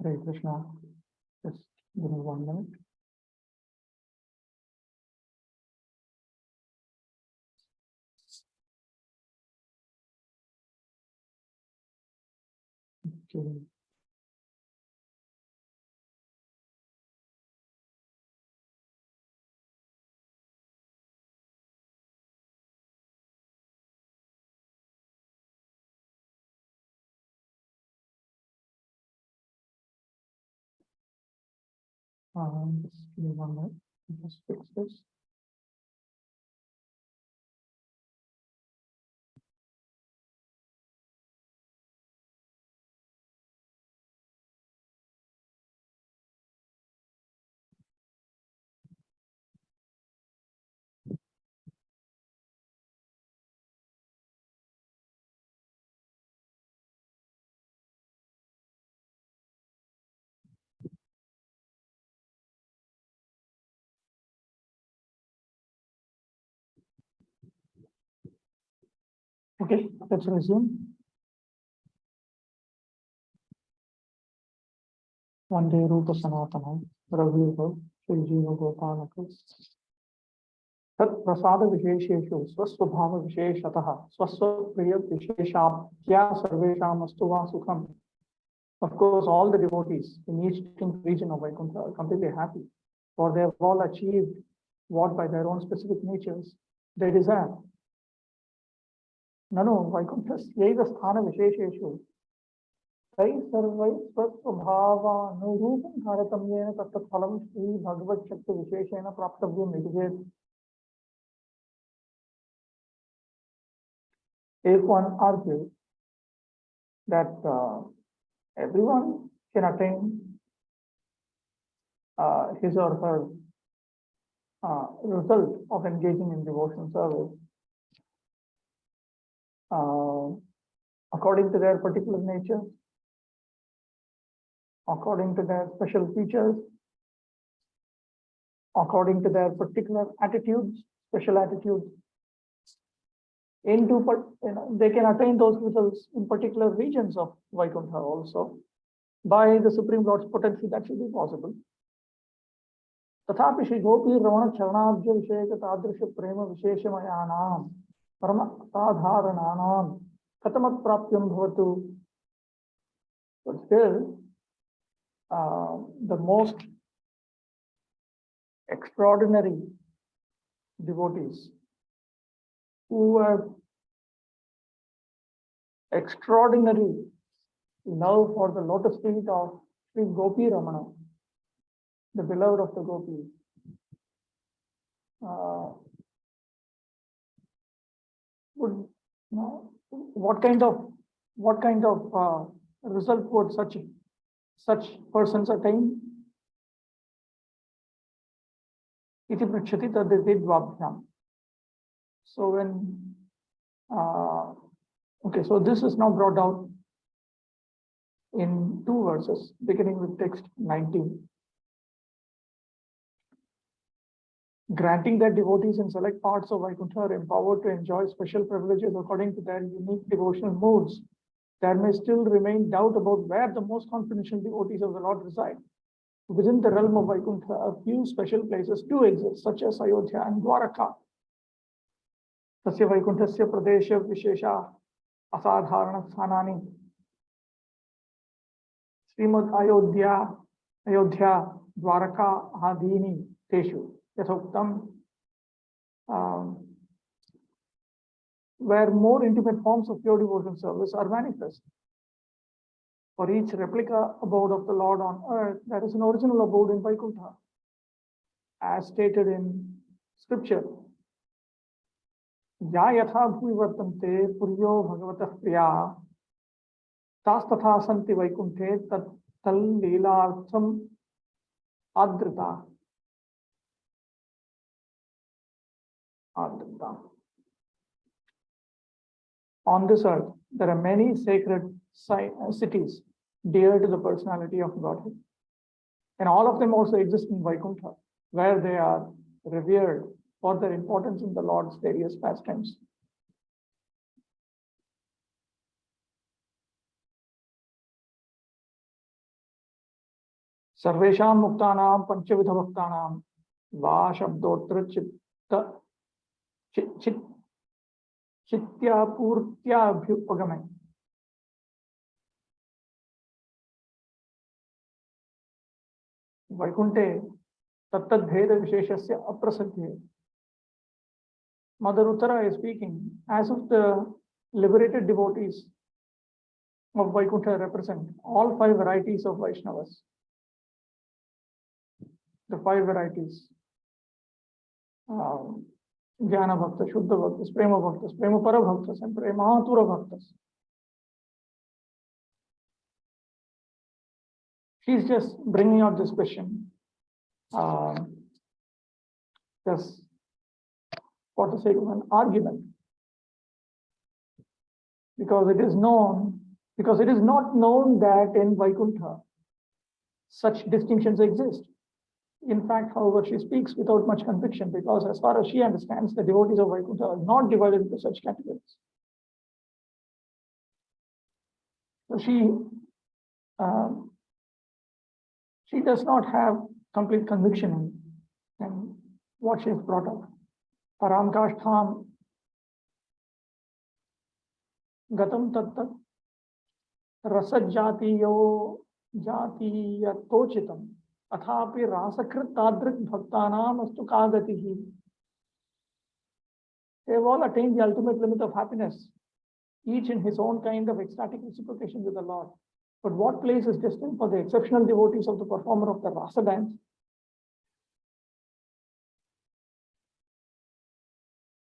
Hare Krishna. Just give me 1 minute. Okay. Just give me 1 minute. Just fix this. Okay, let's resume. Vande Rupa Sanatana, Raghuva, Shri Jiva Gopalaka. Tat prasada vishesheshu swasvabhava visheshatah swasvapriya visheshabhya sarvesham astu va sukham. Of course, all the devotees in each distinct region of Vaikuntha are completely happy, for they have all achieved what by their own specific natures they desire. Nanu Vaikunthasyaiva sthana vishesheshu tai sarvai swasvabhava nurupam dharatamyena tattat phalam shri bhagavat shakti visheshena praptavyam vidyate. If one argues that everyone can attain his or her result of engaging in devotional service according to their particular nature, according to their special features, according to their particular attitudes, special attitudes. They can attain those results in particular regions of Vaikuntha also. By the Supreme Lord's potency, that should be possible. Tathapi Shri Gopi Ramana Charanabhya Visheka Tadrisha Prema Visheshamayanam Parama Sadharananam Katamat Prapyam Bhavatu. But still, the most extraordinary devotees who have extraordinary love for the lotus feet of Sri Gopi Ramana, the beloved of the gopis, what kind of result would such persons attain? Iti prachati tadvidvabhyam. So when okay, so this is now brought out in 2 verses, beginning with text 19. Granting that devotees in select parts of Vaikuntha are empowered to enjoy special privileges according to their unique devotional moods, there may still remain doubt about where the most confidential devotees of the Lord reside. Within the realm of Vaikuntha, a few special places do exist, such as Ayodhya and Dwaraka. Tasya Vaikunthasya Pradesha Vishesha Asadharana Sthanani Srimad Ayodhya Dwaraka Adini Teshu Yathoktam, where more intimate forms of pure devotional service are manifest. For each replica abode of the Lord on earth, there is an original abode in Vaikuntha, as stated in scripture. Ya yatha bhuvi vartante puryo bhagavatah priya tas tatha santi Vaikunthe tat tal leelartham adrita. On this earth, there are many sacred cities dear to the personality of Godhead. And all of them also exist in Vaikuntha, where they are revered for their importance in the Lord's various pastimes. सर्वेषां मुक्तानां पंचविध भक्तानां वा शब्दोत्र चित्यापूर्त्याभ्युपगमे. वैकुंठे तत्तद्भेद विशेषस्य अप्रसिद्धे. Mother Uttara is speaking as if the liberated devotees of Vaikuntha represent all five varieties of Vaishnavas. The five varieties. Jnana Bhaktas, Shuddha Bhaktas, Prema Bhaktas, Prema Para Bhaktas, and Prematura Bhaktas. She's just bringing out this question. Just for the sake of an argument. Because it is not known that in Vaikuntha such distinctions exist. In fact, however, she speaks without much conviction, because as far as she understands, the devotees of Vaikuntha are not divided into such categories. So she does not have complete conviction in what she has brought up. Param kashtham gatam tattat rasajatiyo jatiyatochitam athapi rasakrit tadrik bhaktanam astu kagatihi. They have all attained the ultimate limit of happiness, each in his own kind of ecstatic reciprocation with the Lord. But what place is destined for the exceptional devotees of the performer of the rasa dance?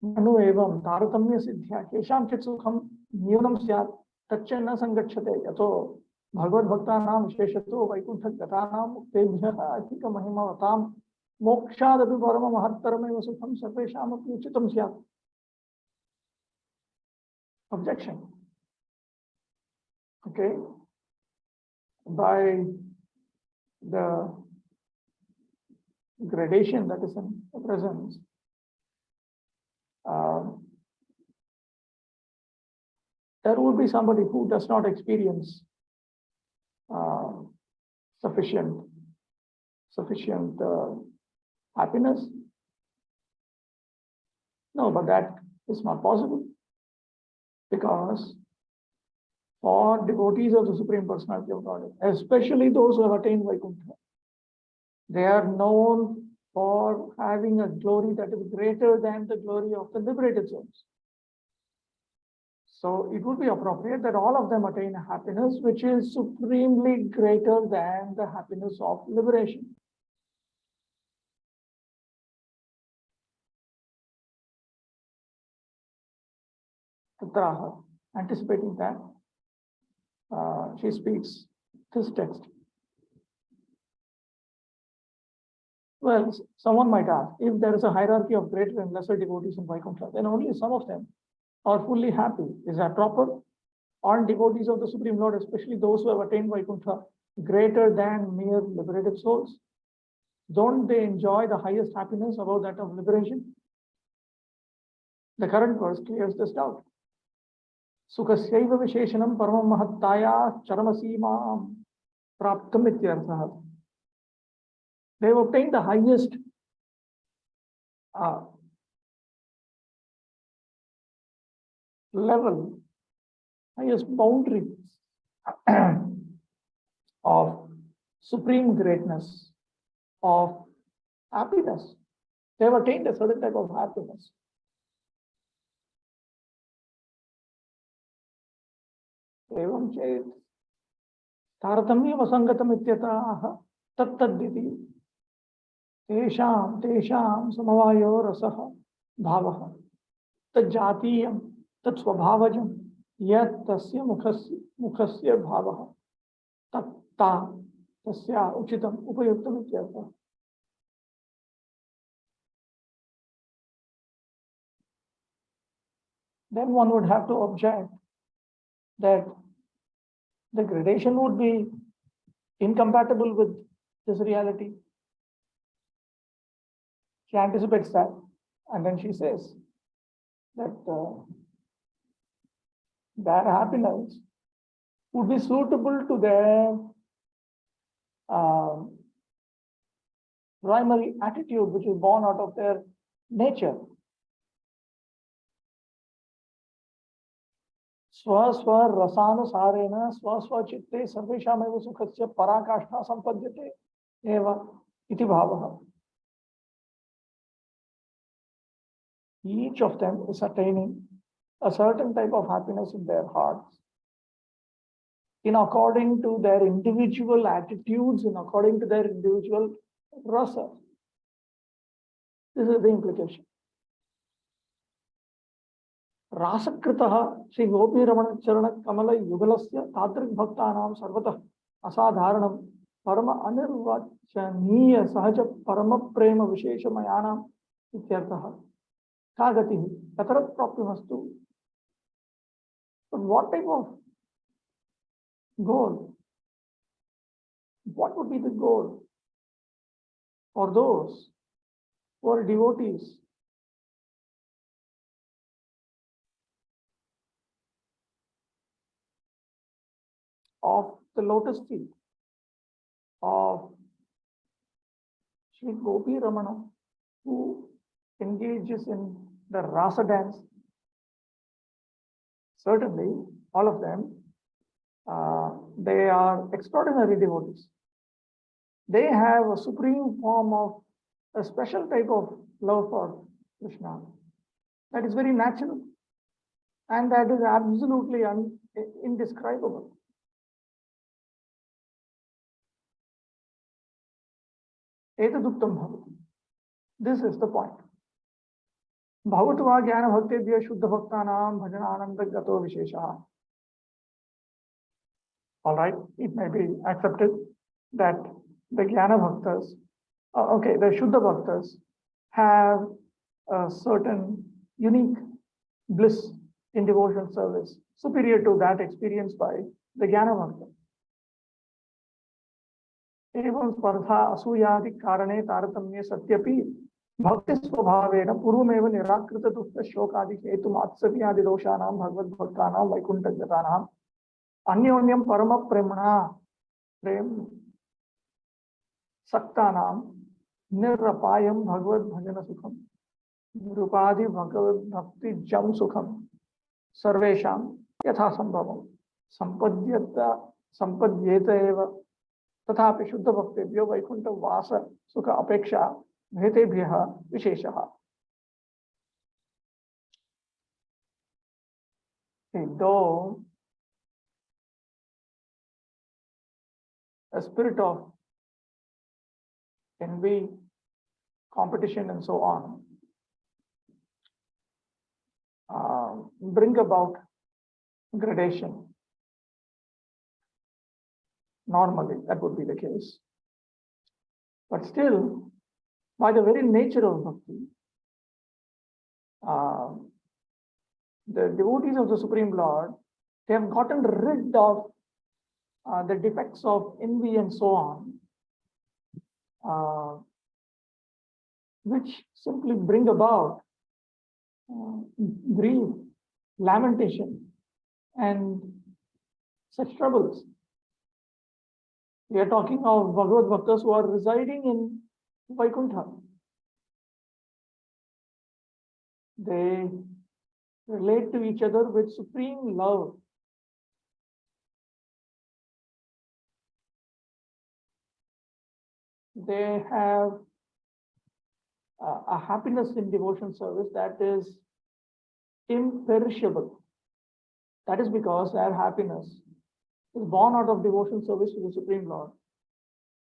Manu evam taratamya siddhya kesham chit sukham nyunam syat tacca na sangachate yato bhagavad bhaktanam visheshato vaikuntha gatanam muktebhyah adhika mahimavatam mokshadapi parama mahattarameva sukham sarvesham api uchitam syat. Objection. Okay. By the gradation that is in the presence, there will be somebody who does not experience sufficient happiness. No, but that is not possible, because for devotees of the Supreme Personality of Godhead, especially those who have attained Vaikuntha, they are known for having a glory that is greater than the glory of the liberated souls. So it would be appropriate that all of them attain a happiness which is supremely greater than the happiness of liberation. Tatraha, anticipating that, she speaks this text. Well, someone might ask, if there is a hierarchy of greater and lesser devotees in Vaikuntha, then only some of them are fully happy. Is that proper? Aren't devotees of the Supreme Lord, especially those who have attained Vaikuntha, greater than mere liberated souls? Don't they enjoy the highest happiness above that of liberation? The current verse clears this doubt. Sukhasyaiva visheshanam paramam mahattaya charamasīmām praptam ityarthah. They have obtained the highest level, highest boundary of supreme greatness, of happiness. They have attained a certain type of happiness. Evam chet taratamya vasangatam ityatah tattaditi tesham samavayo rasaha bhavaha tajatiyam tatsvabhavajam yat tasya mukhasya bhavaha tatta tasya uchitam upayuktam ityartha. Then one would have to object that the gradation would be incompatible with this reality. She anticipates that, and then she says that their happiness would be suitable to their primary attitude which is born out of their nature. स्व रसानुसारेण स्व चित्ते सर्वेषामेव सुखस्य पराकाष्ठा संपद्यते एव इति भावः. Each of them is attaining a certain type of happiness in their hearts in according to their individual attitudes, in according to their individual rasa. This is the implication. रासकृतः Shri गोपी रमण चरण कमल युगलस्य तादृक् भक्तानां सर्वतः असाधारणं परम अनिर्वचनीय सहज परम प्रेम विशेषमयानाम् इत्यर्थः. का गतिः तत्र प्राप्तिमस्तु. But what type of goal? What would be the goal for those who are devotees? Of the lotus feet of Sri Gopi Ramana, who engages in the rasa dance. Certainly, all of them, they are extraordinary devotees. They have a supreme form of a special type of love for Krishna that is very natural and that is absolutely indescribable. एतदुक्तं भवति. This is the point. भवतु वा ज्ञान भक्तेभ्यः शुद्ध भक्तानां भजन आनंद गतो विशेषः. All right, it may be accepted that the jnana bhaktas, the shuddha bhaktas have a certain unique bliss in devotional service superior to that experienced by the jnana bhakta. एवं स्पर्धा असूयादि कारणे तारतम्ये सत्यपि भक्ति स्वभावेन पूर्वमेव निराकृत दुःख शोकादि हेतु मात्सर्यादि दोषाणां भगवद्भक्तानां वैकुंठगतानां अन्योन्यं परम प्रेम सक्तानां निरपायं भगवद् भजन सुखम निरुपाधि भगवद् भक्ति जम सुखम सर्वेषां यथा संभवं संपद्येत एव. तथापि शुद्ध भक्तेभ्यो वैकुंठ वास सुख अपेक्षा भेदेभ्यः विशेषः. Though a spirit of envy, competition, and so on bring about gradation. Normally, that would be the case. But still, by the very nature of bhakti, the devotees of the Supreme Lord, they have gotten rid of the defects of envy and so on, which simply bring about grief, lamentation, and such troubles. We are talking of Bhagavad Bhaktas who are residing in Vaikuntha. They relate to each other with supreme love. They have a happiness in devotion service that is imperishable. That is because their happiness is born out of devotion service to the Supreme Lord,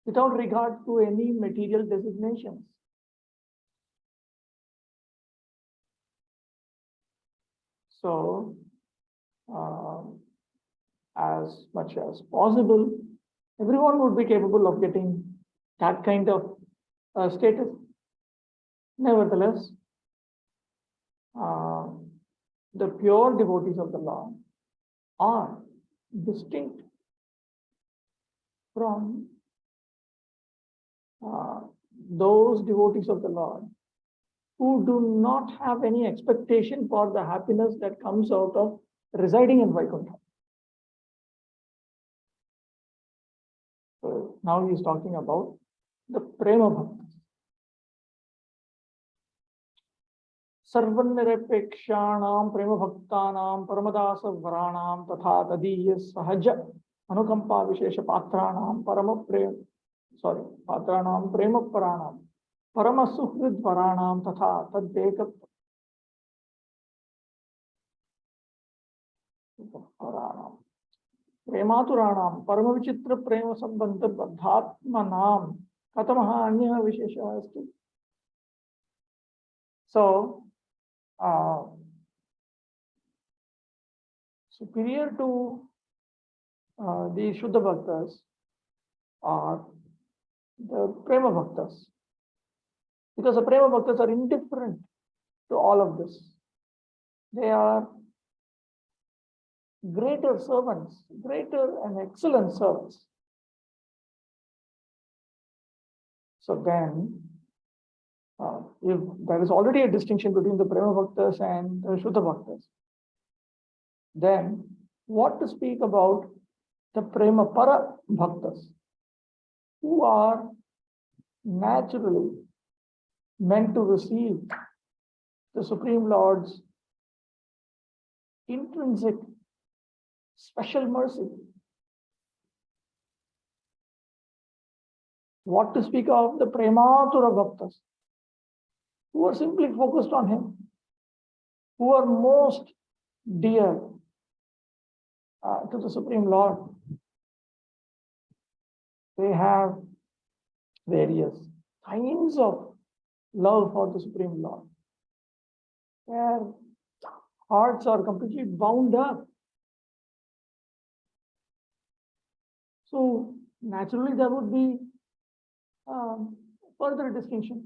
without regard to any material designations. So, as much as possible, everyone would be capable of getting that kind of status. Nevertheless, the pure devotees of the Lord are distinct from those devotees of the Lord who do not have any expectation for the happiness that comes out of residing in Vaikuntha. So Now he is talking about the Prema Bhaktas. Sarvanirapekshyanam Prema Bhaktanam Paramadasa Varanam Tatha Tadiya Sahaja Anukampa Vishesha Patranam Patranam Prema Paranam Paramasuhrid Varanam Tatha Taddekat Paranam Prematuranam Paramavichitra Prema Sambandha Badhatmanam Katamaha Anya Vishesha Astu. So, superior to the Shuddha Bhaktas are the Prema Bhaktas, because the Prema Bhaktas are indifferent to all of this. They are greater servants, greater and excellent servants. So then, if there is already a distinction between the Prema Bhaktas and the Shuddha Bhaktas, then what to speak about the Prema Para Bhaktas, who are naturally meant to receive the Supreme Lord's intrinsic special mercy. What to speak of the Prematura Bhaktas, who are simply focused on him, who are most dear to the Supreme Lord. They have various kinds of love for the Supreme Lord. Their hearts are completely bound up. So naturally there would be further distinction.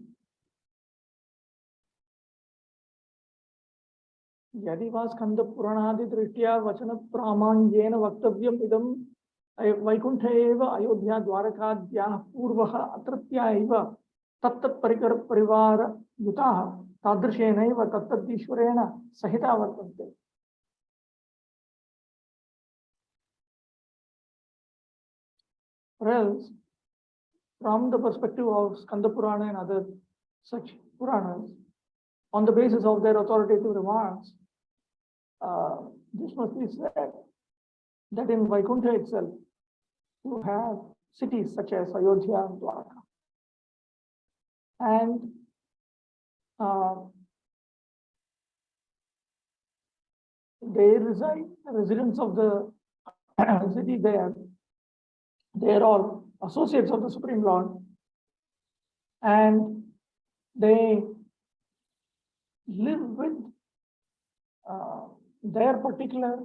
यदि वा स्कंद पुराणादि दृष्ट्या वचन प्रामाण्येन वक्तव्यम् इदं वैकुंठ एव अयोध्या द्वारकाद्याः पूर्वः अत्रत्या एव तत्तत् परिकर परिवार युताः तादृशेनैव तत्तद्ईश्वरेण सहिता वर्तन्ते. Whereas, from the perspective of Skanda Purana and other such Puranas, on the basis of their authoritative remarks, this must be said that in Vaikuntha itself, you have cities such as Ayodhya and Dwarka. And they reside, the residents of the city there, they are all associates of the Supreme Lord, and they live with their particular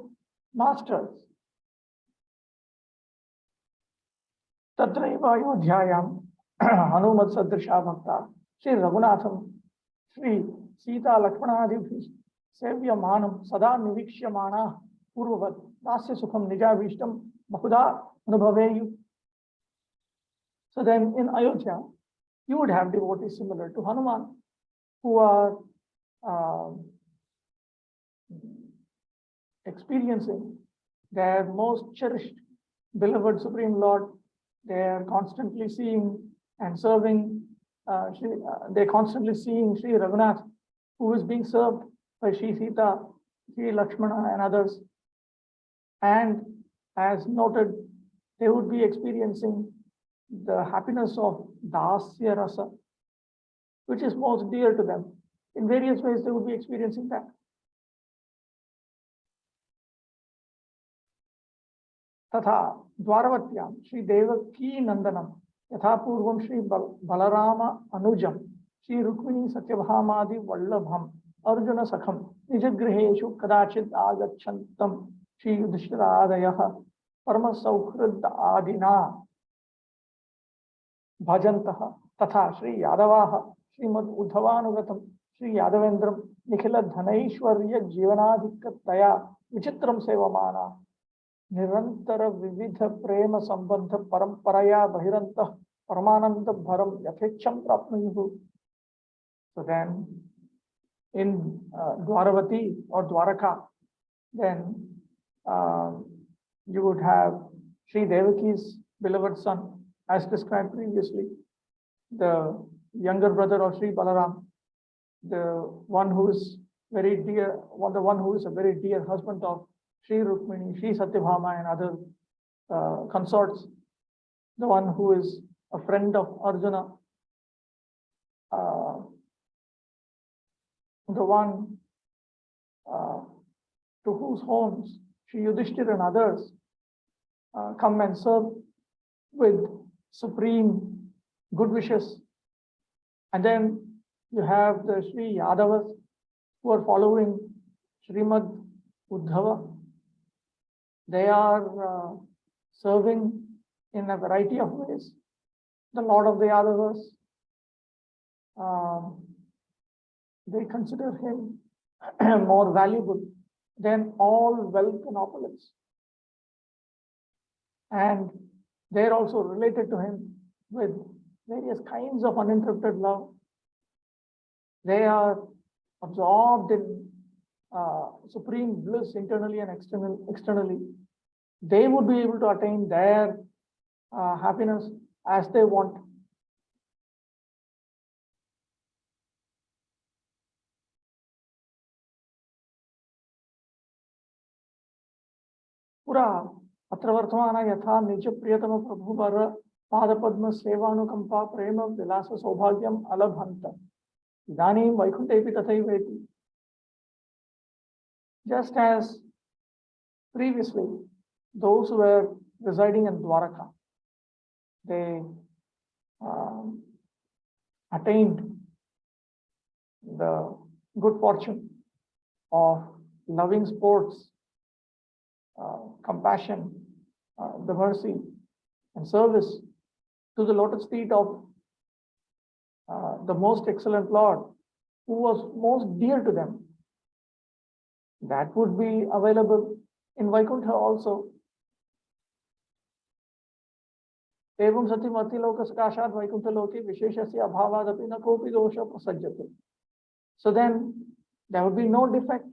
masters. Tatraiva Ayodhyayam Hanumat Sadrisha Bhakta Sri Raghunatham Sri Sita Lakshmanadibhi Sevya Manam Sada Nivikshya Purvavat Dasya Sukham Nijavishtam Bahuda Anubhaveyu. So then in Ayodhya, you would have devotees similar to Hanuman, who are experiencing their most cherished, beloved Supreme Lord. They are constantly seeing and serving, they're constantly seeing Sri Raghunath, who is being served by Sri Sita, Sri Lakshmana and others. And as noted, they would be experiencing the happiness of Dasya Rasa, which is most dear to them. In various ways, they would be experiencing that. Tatha Dwaravatyam Sri Devaki Nandanam Yatha Purvam Sri Balarama Anujam Sri Rukmini Satyabhamadi Vallabham Arjuna Sakham Nijagrihishu Kadachit Agachantam Sri Yudhishthiradayaha Parma Saukhrid Adina Bhajantaha Tatha Sri Yadavaha Srimad Uddhavanugatam Sri Yadavendram Nikhila Dhanaishwarya Jivanadhikataya Vichitram Sevamana Nirantara Vividha Prema Sambandha Paramparaya Bahiranta Paramananda Bharam Yathecham Prapnayuhu. So then in Dwaravati or Dwaraka, then you would have Sri Devaki's beloved son, as described previously, the younger brother of Sri Balaram, the one who is very dear, the one who is a very dear husband of Sri Rukmini, Sri Satyabhama and other consorts, the one who is a friend of Arjuna, the one to whose homes Sri Yudhishthira and others come and serve with supreme good wishes. And then you have the Sri Yadavas who are following Srimad Uddhava. They are serving in a variety of ways. The Lord of the Yadavas, they consider him more valuable than all wealth and opulence. And they're also related to him with various kinds of uninterrupted love. They are absorbed in supreme bliss internally and externally. They would be able to attain their happiness as they want. Pura अत्र वर्तमान यथा निज प्रियतम प्रभुवर पादपद्म सेवानुकंपा प्रेम विलास सौभाग्यम अलभंत इदानीं वैकुंठेपि तथैवेति. Just as previously, those who were residing in Dwaraka, they attained the good fortune of loving sports, compassion, the mercy and service to the lotus feet of the most excellent Lord, who was most dear to them. That would be available in Vaikuntha also. Evam satimati loka sakashat Vaikuntha loke visheshasya abhavadapi na kopi dosha prasajjate. So then there would be no defect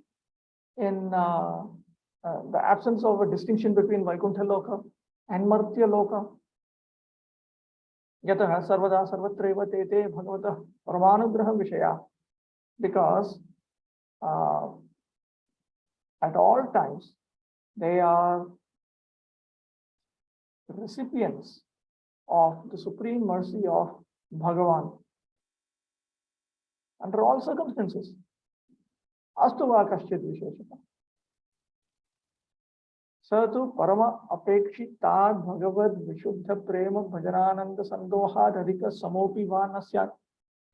in the absence of a distinction between Vaikuntha loka and Martya loka. Yataha sarvada sarvatreva tete bhagavata paramanugraha vishaya. Because at all times they are recipients of the supreme mercy of Bhagavan under all circumstances. Astu va kaschit visheshata. Satu parama apekshitat bhagavad vishuddha prema bhajanananda sandohad adhika samopi va nasyat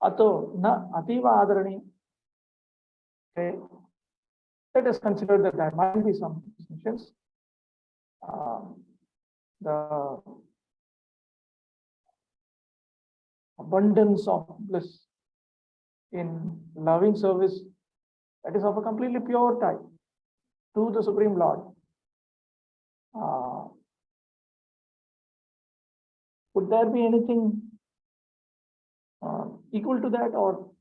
ato na ativa adarani. Okay. Let us consider that there might be some distinctions. The abundance of bliss in loving service that is of a completely pure type to the Supreme Lord. Would there be anything equal to that or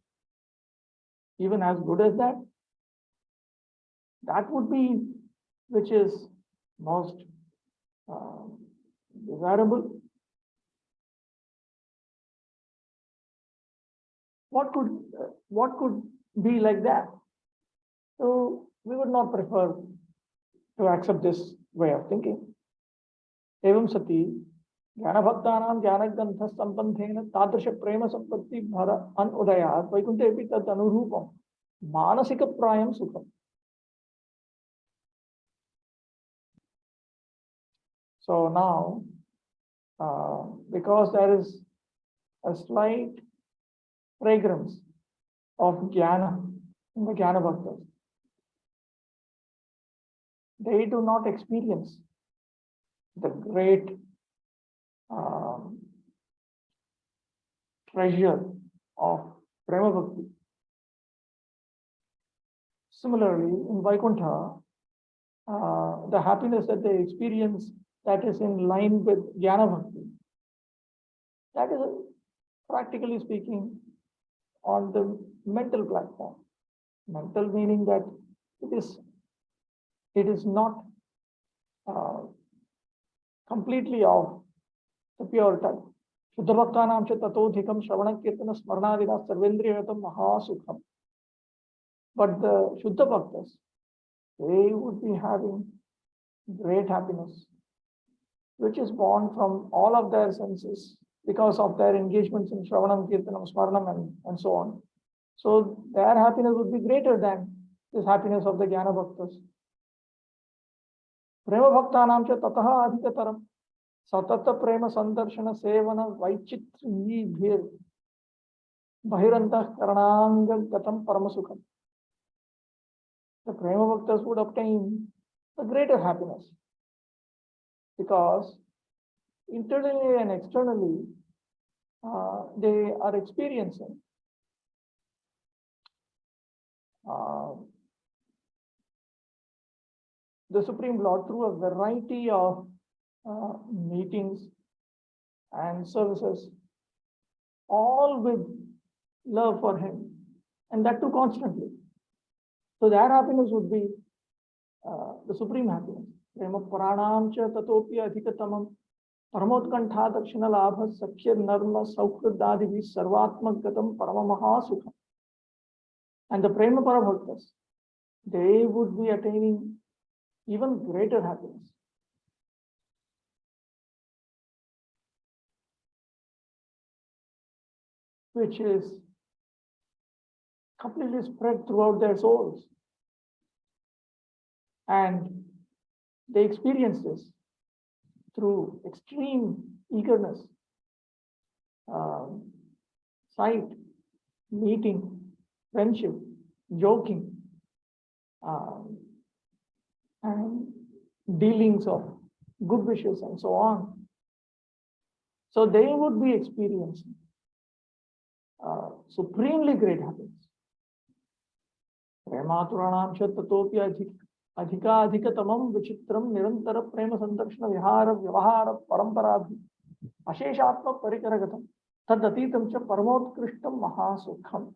even as good as that? That would be which is most desirable. What could be like that? So we would not prefer to accept this way of thinking. Evam sati jnana bhaktanam jnanagantha sambandhena tadrisha prema sampatti bhara anudayat vaikuntepi tad anurupam manasika prayam sukham. So now, because there is a slight fragrance of jnana in the jnana bhaktas, they do not experience the great treasure of prema bhakti. Similarly, in Vaikuntha, the happiness that they experience that is in line with jnana bhakti, that is practically speaking on the mental platform. Mental meaning that it is not completely of the pure type. Shuddha Bhaktanam cha tatodhikam Shravana Kirtana Smarnadina Sarvendriyatam Mahasukham. But the Shuddha Bhaktas, they would be having great happiness, which is born from all of their senses because of their engagements in Shravanam, Kirtanam, Smaranam, and so on. So their happiness would be greater than this happiness of the Jnana Bhaktas. Prema Bhaktanam cha tataha adhikataram satata prema sandarshana sevana vaichitri bhir bahirantah karananga gatam paramasukham. The Prema Bhaktas would obtain a greater happiness because internally and externally they are experiencing the Supreme Lord through a variety of meetings and services, all with love for Him, and that too constantly. So their happiness would be the supreme happiness. Prema Puranam cha tatopi adhikatamam paramotkantha dakshina labha sakhya narma saukridadivi sarvatmagatam paramamaha sukham. And the Prema Parabhaktas, they would be attaining even greater happiness. Which is completely spread throughout their souls. And they experience this through extreme eagerness, sight, meeting, friendship, joking, and dealings of good wishes and so on. So they would be experiencing supremely great happiness. Prematuranam cha tatopi adhika adhikatamam vichitram nirantara prema sandarshana vihara vyavahara paramparabhi asheshatma parikaragatam tadatitam cha paramotkristam mahasukham.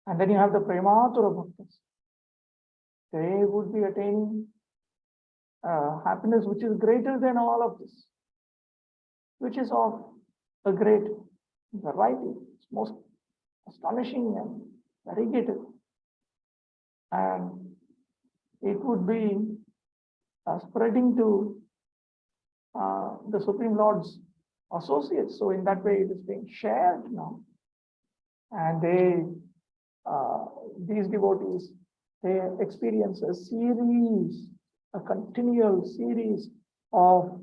And then you have the Prematura Bhaktas. They would be attaining happiness which is greater than all of this, which is of a great variety. It's most astonishing and variegated. And it would be spreading to the Supreme Lord's associates. So in that way, it is being shared now. And these devotees, they experience a continual series of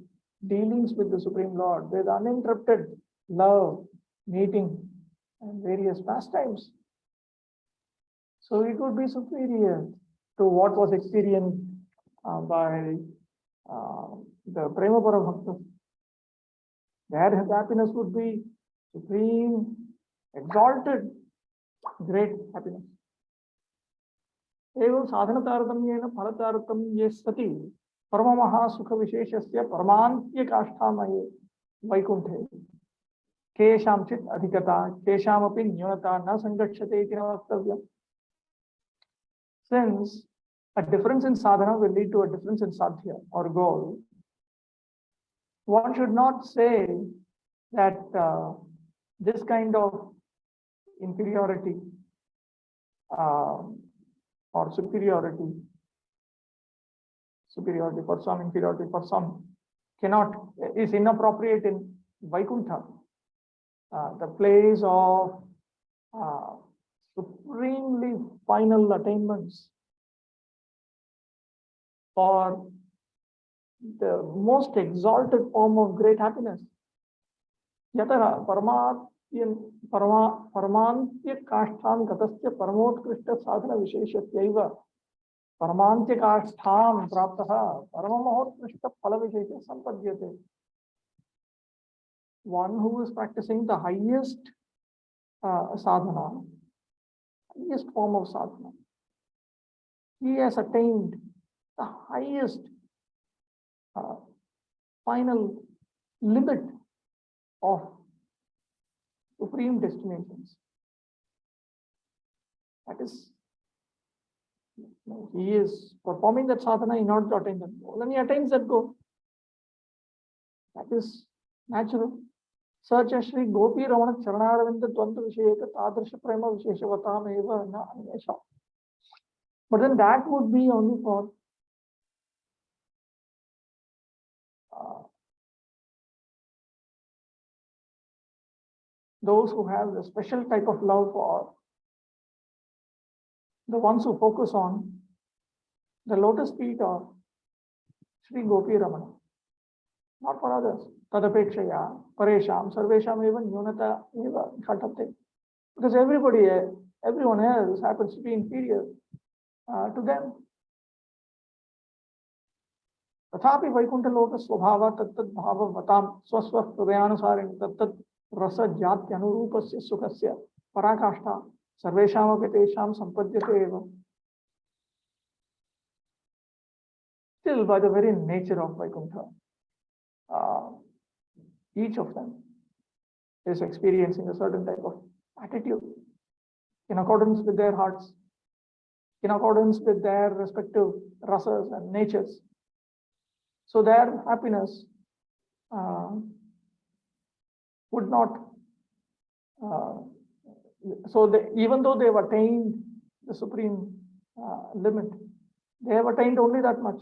dealings with the Supreme Lord with uninterrupted love, meeting, and various pastimes. So it would be superior to what was experienced by the Prema Parabhaktas. Their happiness would be supreme, exalted, great happiness. एवं साधन तारतम्येन फल तारतम्ये सति परममहा सुख विशेषस्य परमान्त्य काष्ठामये वैकुंठे केषांचित् अधिकता केषामपि न्यूनता न संगच्छते इति न वक्तव्यम्. Since a difference in sadhana will lead to a difference in sadhya or goal, one should not say that this kind of inferiority or superiority for some, inferiority for some, is inappropriate in Vaikuntha, the place of supremely final attainments for the most exalted form of great happiness. Yatara Paramantya Kashtham Gatasya Paramotkrisha Sadhana Visheshatyaiva Paramantya Kashtham Praptaha Paramamahotkrishta Phala Vishesha Sampadyate. One who is practicing the highest sadhana, highest form of sadhana, he has attained the highest final limit of supreme destinations. That is, he is performing that sadhana in order to attain that goal, and he attains that goal. That is natural. Such as Sri Gopi Ramana Charanaravindha Dvandva Visheka Tadrisha Prema Visheshavatam Eva Na Anyesha. But then that would be only for those who have the special type of love for the ones who focus on the lotus feet of Sri Gopi Ramana, not for others. Tadapekshaya, Paresham, Sarvesham, even Yunata, Eva, Khatate. Because everyone else happens to be inferior to them. Tathapi Vaikuntha Loka Swabhava Tattat Bhava Vatam Swaswa Hridayanusarin Tattat Rasa Jati Anurupasya Sukhasya Parakashta Sarvesham Apetesham Sampadhyate Eva. Still, by the very nature of Vaikuntha, each of them is experiencing a certain type of attitude in accordance with their hearts, in accordance with their respective rasas and natures. So their happiness would not, even though they have attained the supreme limit, they have attained only that much.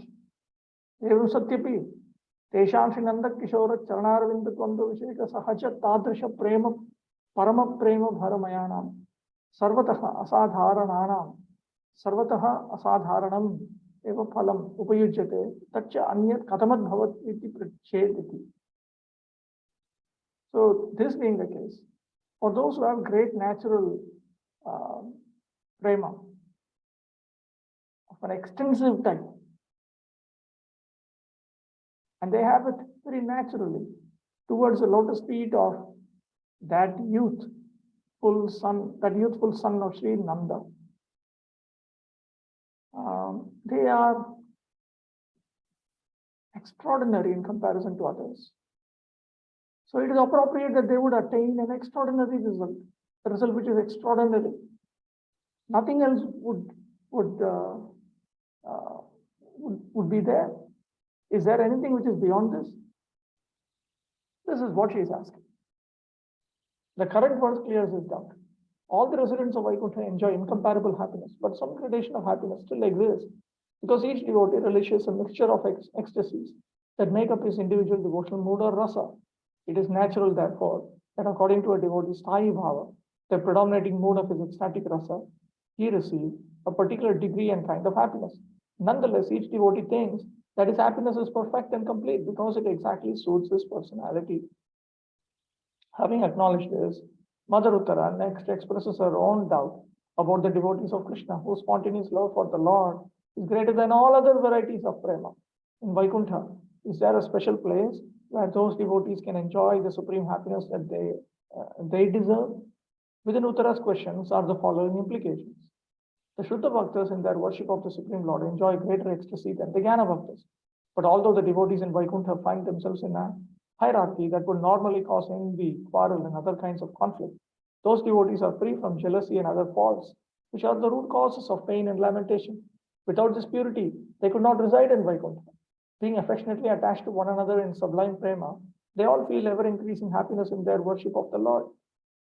Evam Satyapi, Tesham Shinanda Kishora Charanaravindha Dvandva Visheka Sahaja Tadrisha Prema Parama Prema Bharamayanam Sarvataha Asadharanam Eva Phalam Upayujyate Tacha Anyat Katamad Bhavat Iti Prachediti. So this being the case, for those who have great natural prema of an extensive type, and they have it very naturally towards the lotus feet of that youthful son of Sri Nanda. They are extraordinary in comparison to others. So it is appropriate that they would attain an extraordinary result, a result which is extraordinary. Nothing else would be there. Is there anything which is beyond this? This is what she is asking. The current verse clears this doubt. All the residents of Vaikuntha enjoy incomparable happiness, but some gradation of happiness still exists because each devotee relishes a mixture of ecstasies that make up his individual devotional mood or rasa. It is natural, therefore, that according to a devotee's Sthayi Bhava, the predominating mood of his ecstatic rasa, he receives a particular degree and kind of happiness. Nonetheless, each devotee thinks that his happiness is perfect and complete because it exactly suits his personality. Having acknowledged this, Mother Uttara next expresses her own doubt about the devotees of Krishna, whose spontaneous love for the Lord is greater than all other varieties of prema. In Vaikuntha, is there a special place where those devotees can enjoy the supreme happiness that they deserve? Within Uttara's questions are the following implications. The Shuddha Bhaktas in their worship of the Supreme Lord enjoy greater ecstasy than the Jnana Bhaktas. But although the devotees in Vaikuntha find themselves in a hierarchy that would normally cause envy, quarrel, and other kinds of conflict, those devotees are free from jealousy and other faults, which are the root causes of pain and lamentation. Without this purity, they could not reside in Vaikuntha. Being affectionately attached to one another in sublime prema, they all feel ever-increasing happiness in their worship of the Lord.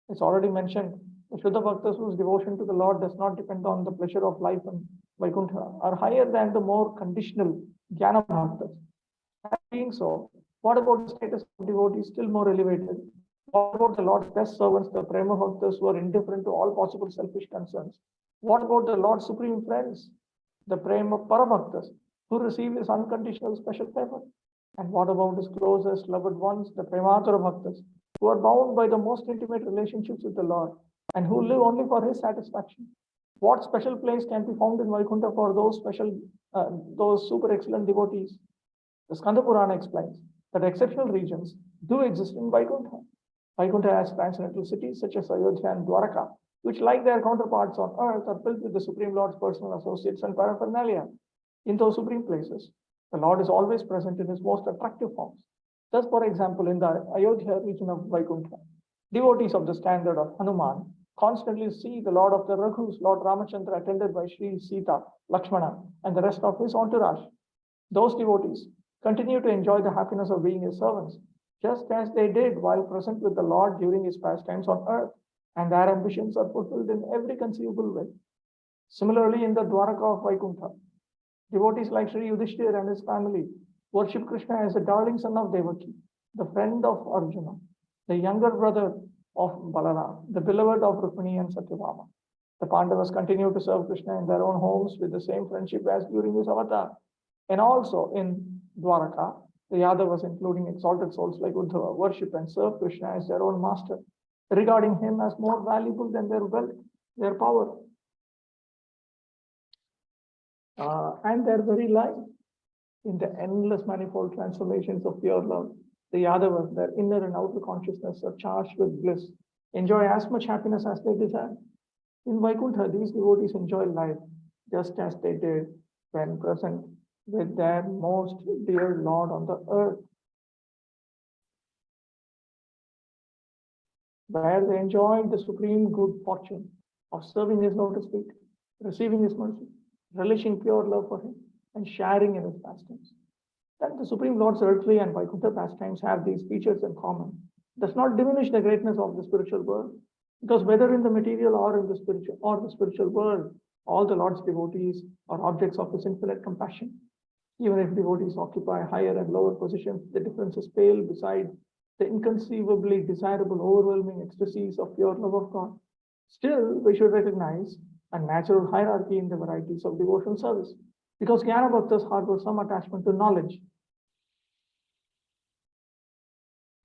It's already mentioned, the Shuddha Bhaktas whose devotion to the Lord does not depend on the pleasure of life in Vaikuntha are higher than the more conditional Jnana Bhaktas. And being so, what about the status of devotees still more elevated? What about the Lord's best servants, the Prema Bhaktas, who are indifferent to all possible selfish concerns? What about the Lord's supreme friends, the Prema Parabhaktas, who receive his unconditional special favor? And what about his closest loved ones, the Prematura Bhaktas, who are bound by the most intimate relationships with the Lord and who live only for his satisfaction? What special place can be found in Vaikuntha for those super excellent devotees? The Skanda Purana explains that exceptional regions do exist in Vaikuntha. Vaikuntha has transcendental cities such as Ayodhya and Dwaraka, which, like their counterparts on earth, are filled with the Supreme Lord's personal associates and paraphernalia. In those supreme places, the Lord is always present in his most attractive forms. Thus, for example, in the Ayodhya region of Vaikuntha, devotees of the standard of Hanuman constantly see the Lord of the Raghus, Lord Ramachandra, attended by Sri Sita, Lakshmana, and the rest of his entourage. Those devotees continue to enjoy the happiness of being his servants just as they did while present with the Lord during his pastimes on earth, and their ambitions are fulfilled in every conceivable way. Similarly, in the Dwaraka of Vaikuntha, devotees like Sri Yudhishthir and his family worship Krishna as the darling son of Devaki, the friend of Arjuna, the younger brother of Balaram, the beloved of Rukmini and Satyabhama. The Pandavas continue to serve Krishna in their own homes with the same friendship as during his avatar. And also in Dwaraka, the Yadavas, including exalted souls like Uddhava, worship and serve Krishna as their own master, regarding him as more valuable than their wealth, their power, and their very life. In the endless manifold transformations of pure love, the Yadavas, their inner and outer consciousness are charged with bliss, enjoy as much happiness as they desire. In Vaikuntha, these devotees enjoy life just as they did when present with their most dear Lord on the earth, where they enjoyed the supreme good fortune of serving his lotus feet, receiving his mercy, relishing pure love for him, and sharing in his pastimes. That the Supreme Lord's earthly and Vaikuntha pastimes have these features in common does not diminish the greatness of the spiritual world, because whether in the material or in the spiritual world, all the Lord's devotees are objects of his infinite compassion. Even if devotees occupy higher and lower positions, the differences pale beside the inconceivably desirable, overwhelming ecstasies of pure love of God. Still, we should recognize a natural hierarchy in the varieties of devotional service, because Jnana Bhaktas harbor some attachment to knowledge.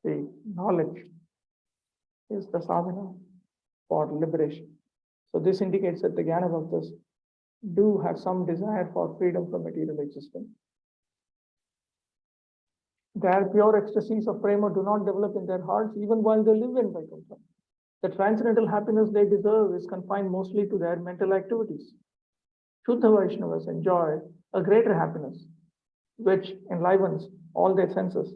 The knowledge is the sadhana for liberation. So this indicates that the Jnana Bhaktas do have some desire for freedom from material existence. Their pure ecstasies of prema do not develop in their hearts even while they live in Vaikuntha. The transcendental happiness they deserve is confined mostly to their mental activities. Shuddha Vaishnavas enjoy a greater happiness, which enlivens all their senses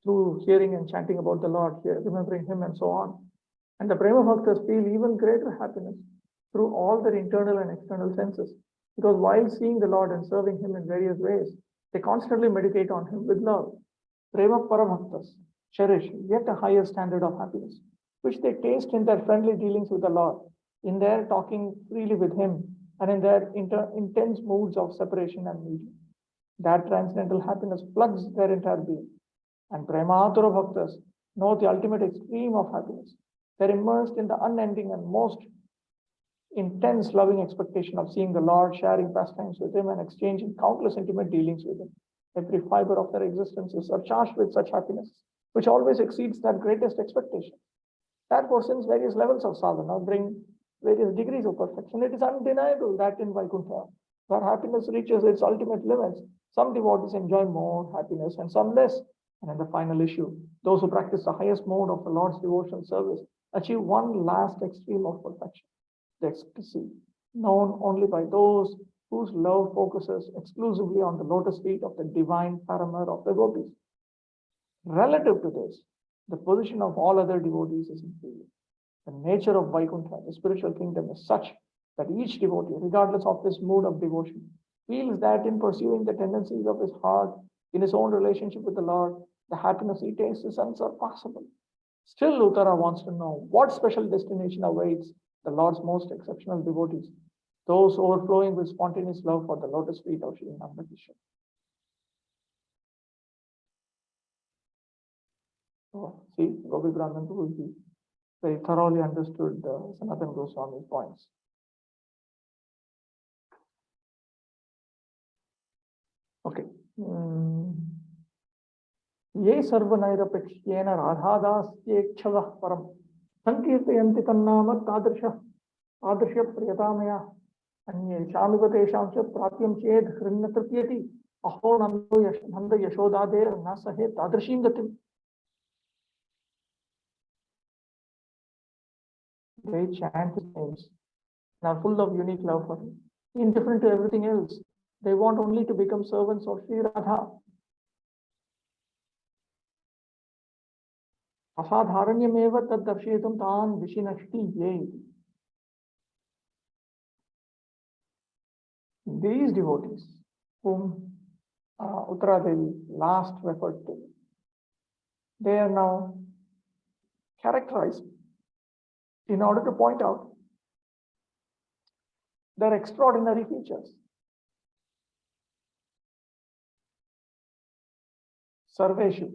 through hearing and chanting about the Lord, remembering him and so on. And the Prema Bhaktas feel even greater happiness through all their internal and external senses, because while seeing the Lord and serving him in various ways, they constantly meditate on him with love. Prema Parabhaktas cherish yet a higher standard of happiness, which they taste in their friendly dealings with the Lord, in their talking freely with him, and in their intense moods of separation and meeting. That transcendental happiness floods their entire being. And Prematura Bhaktas know the ultimate extreme of happiness. They're immersed in the unending and most intense loving expectation of seeing the Lord, sharing pastimes with him, and exchanging countless intimate dealings with him. Every fiber of their existences are charged with such happiness, which always exceeds their greatest expectation. Therefore, since various levels of sadhana bring various degrees of perfection, it is undeniable that in Vaikuntha, where happiness reaches its ultimate limits, some devotees enjoy more happiness and some less. And in the final issue, those who practice the highest mode of the Lord's devotional service achieve one last extreme of perfection, the ecstasy, known only by those whose love focuses exclusively on the lotus feet of the divine paramour of the gopis. Relative to this, the position of all other devotees is inferior. The nature of Vaikuntha, the spiritual kingdom, is such that each devotee, regardless of his mood of devotion, feels that in pursuing the tendencies of his heart, in his own relationship with the Lord, the happiness he tastes is unsurpassable. Still, Uttara wants to know what special destination awaits the Lord's most exceptional devotees, those overflowing with spontaneous love for the lotus feet of Sri Nandakishore. So, see, Gopi Brahman Prabhu very thoroughly understood Sanatana Goswami's points. Okay. Ye sarvanairapekshena radhadasyekshava param sankirtayanti tannama tadrisha priyatamaya anye shamivatesham cha pratyam ched hrinnatrapyati aho nanda yashodader nasahe tadrishim gatim. They chant his names and are full of unique love for him, indifferent to everything else. They want only to become servants of Sri Radha. Asadharanyameva tad darshetum tan vishinashti ye. These devotees, whom Uttara Devi last referred to, they are now characterized in order to point out their extraordinary features. Sarveshu,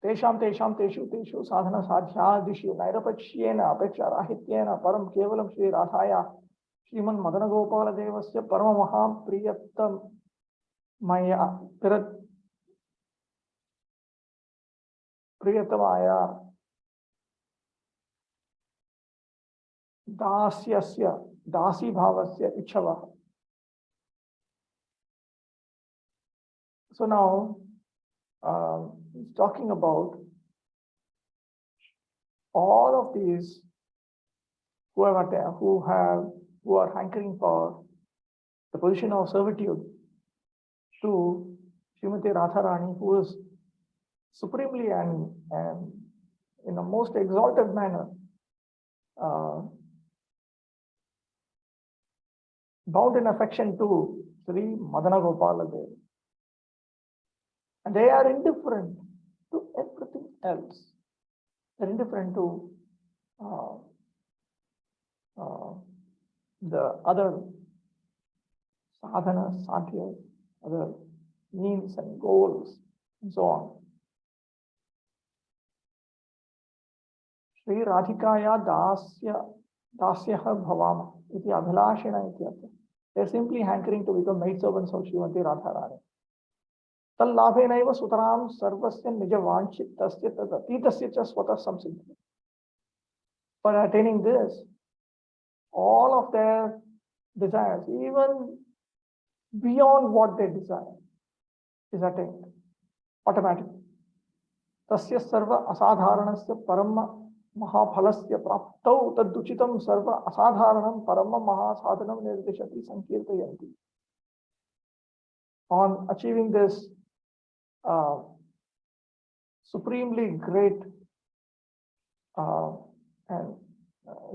teshu sadhana sadhyadishu nairapachyena apeksha rahityena param kevalam Shri Radhaya Shriman Madana Gopala Devasya Parama Maha Priyatam Maya Priyatamaya Dasyasya Dasi Bhavasya Ichava. So now he's talking about all of these who are hankering for the position of servitude to Srimati Radharani, who is supremely and in a most exalted manner bound in affection to Sri Madana Gopala Dev. And they are indifferent to everything else. They're indifferent to the other sadhanas, sadhyas, other means and goals, and so on. Shri Radhikaya Dasyaha Bhavama iti Abhilashena ityartha. They're simply hankering to become maidservants of Srimati Radharani. Tallabhenaiva sutaram sarvasya nijavanchitasya tadapitasya cha swatah samsiddhi. For attaining this, all of their desires, even beyond what they desire, is attained automatically. Tasya sarva asadharanasya paramma mahaphalasya praptau taduchitam sarva asadharanam paramma mahasadhanam nirdishati sankirtayanti. On achieving this supremely great and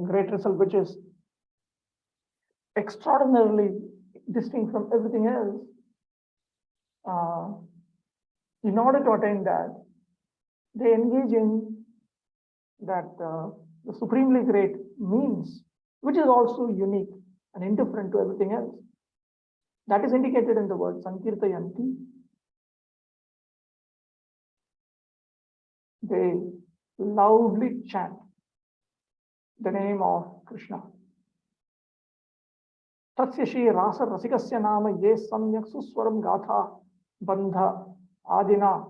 great result, which is extraordinarily distinct from everything else, in order to attain that, they engage in that the supremely great means, which is also unique and indifferent to everything else. That is indicated in the word Sankirtayanti. They loudly chant the name of Krishna. Tatsya Shri Rasa Rasikasya Nama Ye Samyak Suswaram Gatha Bandha Adina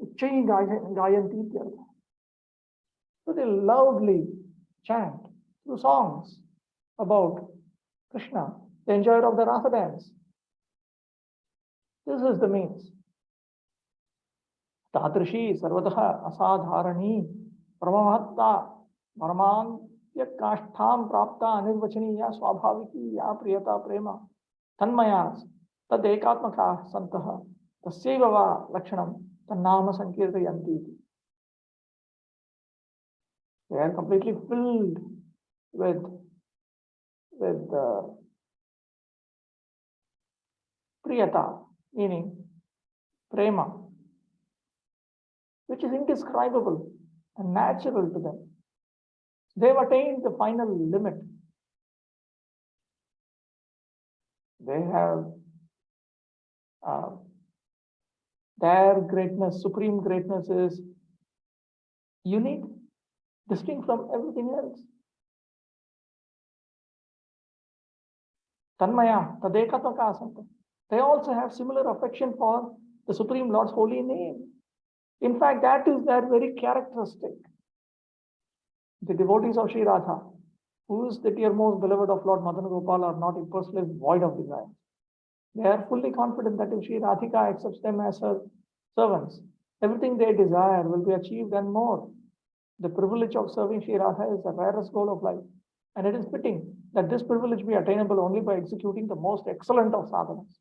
Uchai Gayanti Tyartha. So they loudly chant through songs about Krishna, the enjoyer of the Rasa dance. This is the means. Tatrishi Sarvataha Asadharani Paramahatta Paramantya Kashtham Prapta Anirvachaniya Swabhaviki Ya Priyata Prema Tanmayas Tad Ekatmaka Santaha Tasyevava Lakshanam Tannama Sankirtayanti. They are completely filled with Priyata, meaning prema, which is indescribable and natural to them. They've attained the final limit. They have their greatness, supreme greatness is unique, distinct from everything else. Tanmaya, Tadekatmaka Asanta. They also have similar affection for the Supreme Lord's holy name. In fact, that is their very characteristic. The devotees of Sri Radha, who is the dearmost beloved of Lord Madan Gopal, are not impersonally void of desire. They are fully confident that if Sri Radhika accepts them as her servants, everything they desire will be achieved and more. The privilege of serving Sri Radha is the rarest goal of life. And it is fitting that this privilege be attainable only by executing the most excellent of sadhanas.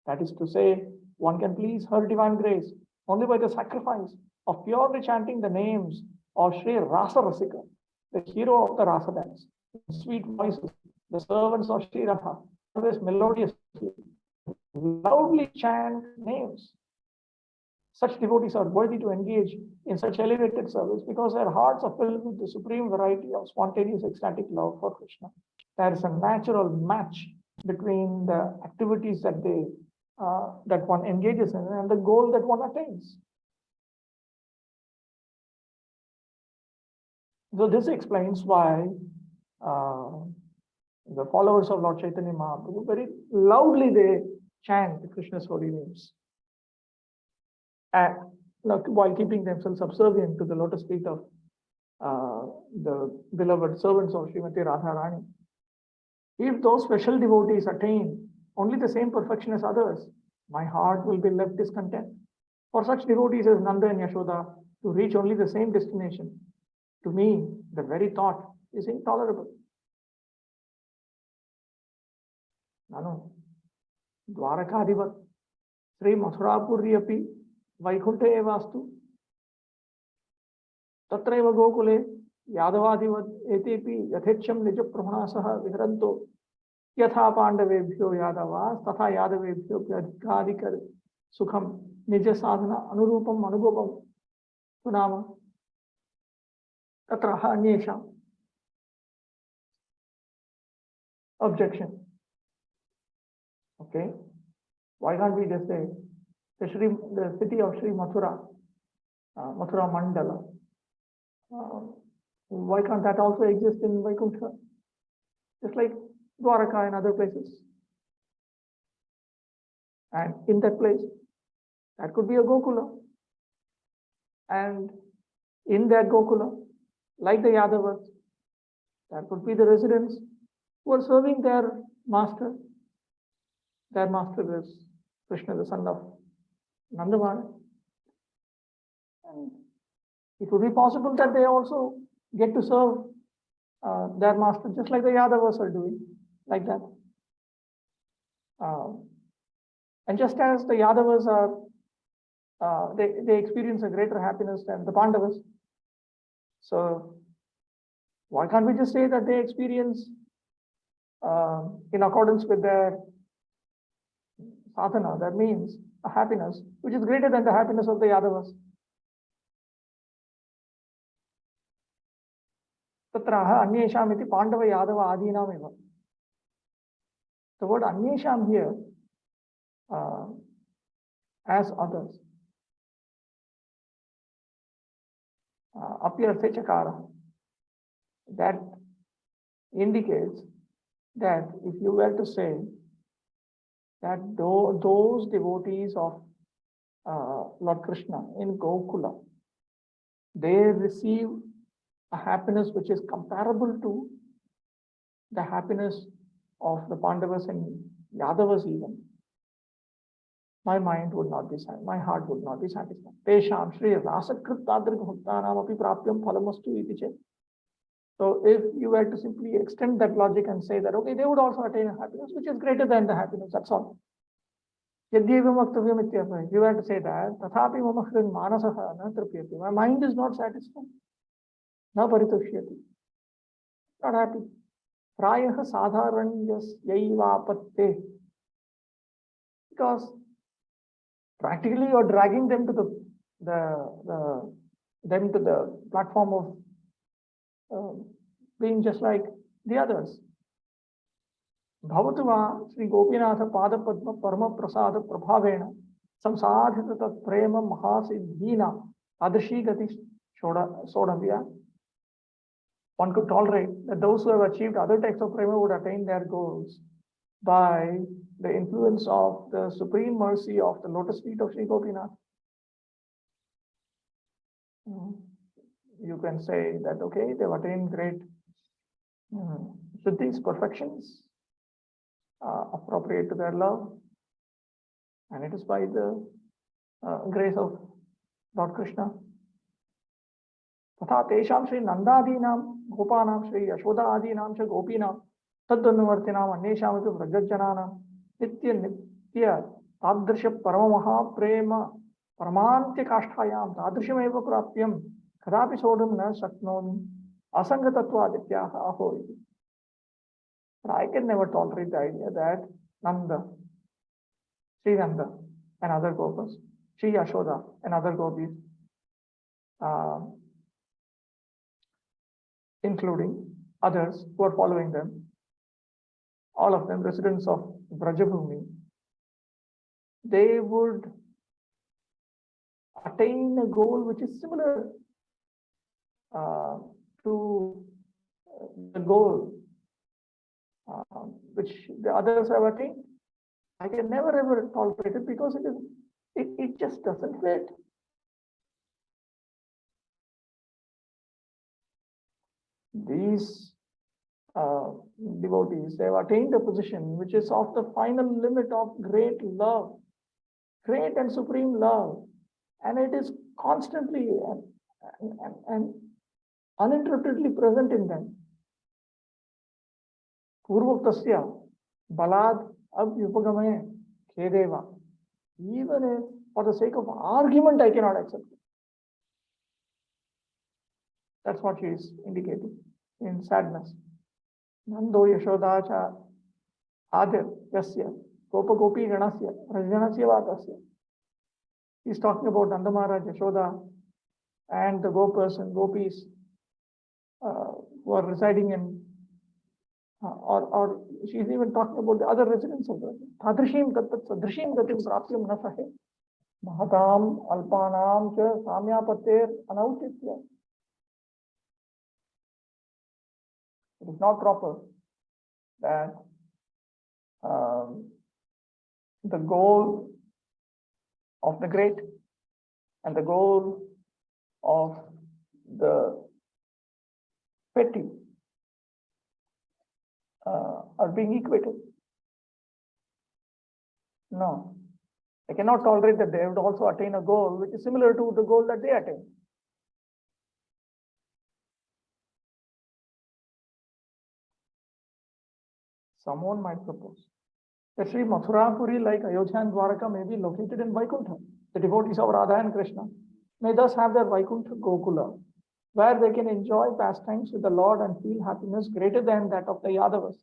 That is to say, one can please her divine grace only by the sacrifice of purely chanting the names of Sri Rasa Rasika, the hero of the Rasa dance. Sweet voices, the servants of Sri Radha, always melodiously, loudly chant names. Such devotees are worthy to engage in such elevated service because their hearts are filled with the supreme variety of spontaneous ecstatic love for Krishna. There is a natural match between the activities that that one engages in and the goal that one attains. So this explains why the followers of Lord Chaitanya Mahaprabhu very loudly they chant Krishna's holy names, while keeping themselves subservient to the lotus feet of the beloved servants of Srimati Radharani. If those special devotees attain only the same perfection as others, my heart will be left discontent. For such devotees as Nanda and Yashoda to reach only the same destination, to me, the very thought is intolerable. Nanu, Dwarakadivat, Sri Mathurapuri api, Vaikunta evastu, Tatreva Gokule, Yadavadivat etepi, Yathecham Nija Pramanasaha Viharanto, Yatha Pandavebhyo Yadavas, Tatha Yadavebhyo Pyadhikadikar Sukham, Nija Sadhana, Anurupam Anubhavam, Sunama, Tatraha Anyesham. Objection. Okay. Why can't we just say the city of Sri Mathura, Mathura Mandala? Why can't that also exist in Vaikuntha? Just like Dwaraka and other places. And in that place, that could be a Gokula. And in that Gokula, like the Yadavas, that could be the residents who are serving their master. Their master is Krishna, the son of Nandamana. And it would be possible that they also get to serve their master just like the Yadavas are doing, like that. And just as the Yadavas are, they experience a greater happiness than the Pandavas. So why can't we just say that they experience in accordance with their sadhana, that means a happiness which is greater than the happiness of the Yadavas. Tatraha Anyesham iti Pandava Yadava Adinam eva. The word Anyesham here, as others, apyartha chakara, that indicates that if you were to say that those devotees of Lord Krishna in Gokula, they receive a happiness which is comparable to the happiness of the Pandavas and Yadavas even, my mind would not be satisfied, my heart would not be satisfied. Tesham Shri Rasakrit Tadrik Bhaktanam api prapyam phalamastu iti chet. So if you were to simply extend that logic and say that, okay, they would also attain a happiness which is greater than the happiness, that's all. If you were to say that, Tathapi mamahrin manasaha na tripyati, my mind is not satisfied. Na paritushyati. Not happy. Prayaha sadharanyas yaivapatte. Because practically you're dragging them to the platform of being just like the others. Bhavatava Sri Gopinatha Pada Padma Parma Prasada Prabhavena Samsadhita Tat Prema Mahasiddhina Adashi Gati Sodavya. One could tolerate that those who have achieved other types of prema would attain their goals by the influence of the supreme mercy of the lotus feet of Sri Gopinath. You can say that, okay, they've attained great siddhis, perfections, appropriate to their love, and it is by the grace of Lord Krishna. Tatha tesham Shri Nandadinam Gopanam Shri Yashoda Adinam Shri Gopinam Tadvanuvartinam Annesham Vrajajjananam Nitya Tadrisha Paramaha Prema Paramantya Kasthayam Tadrishameva Prapyam Kadapi Sodam Na Saknoni Asangatatva Adityaha Aho. But I can never tolerate the idea that Nanda, Sri Nanda and other Gopas, Sri Yashoda and other gopis, including others who are following them, all of them residents of Vrajabhumi, they would attain a goal which is similar to the goal which the others have attained. I can never ever tolerate it because it just doesn't fit. These devotees, they have attained a position which is of the final limit of great love, great and supreme love, and it is constantly and uninterruptedly present in them. Purvoktasya balad abhyupagame khedeva. Even if for the sake of argument I cannot accept it. That's what she is indicating in sadness. Nando Yashodacha Adir Yasya Gopa Gopi Ganasya Rajanasya Vatasya. He's talking about Nanda Maharaj, Yashoda, and the Gopas and Gopis who are residing in, or she's even talking about the other residents of the Tadrishim Tattat Sadrishim Gatim Prapyam Nasahe Mahatam Alpanam Cha Samyapater Anautitya. It is not proper that the goal of the great and the goal of the petty are being equated. No, I cannot tolerate that they would also attain a goal which is similar to the goal that they attain. Someone might propose that Sri Mathurapuri, like Ayodhya and Dwaraka, may be located in Vaikuntha. The devotees of Radha and Krishna may thus have their Vaikuntha Gokula, where they can enjoy pastimes with the Lord and feel happiness greater than that of the Yadavas,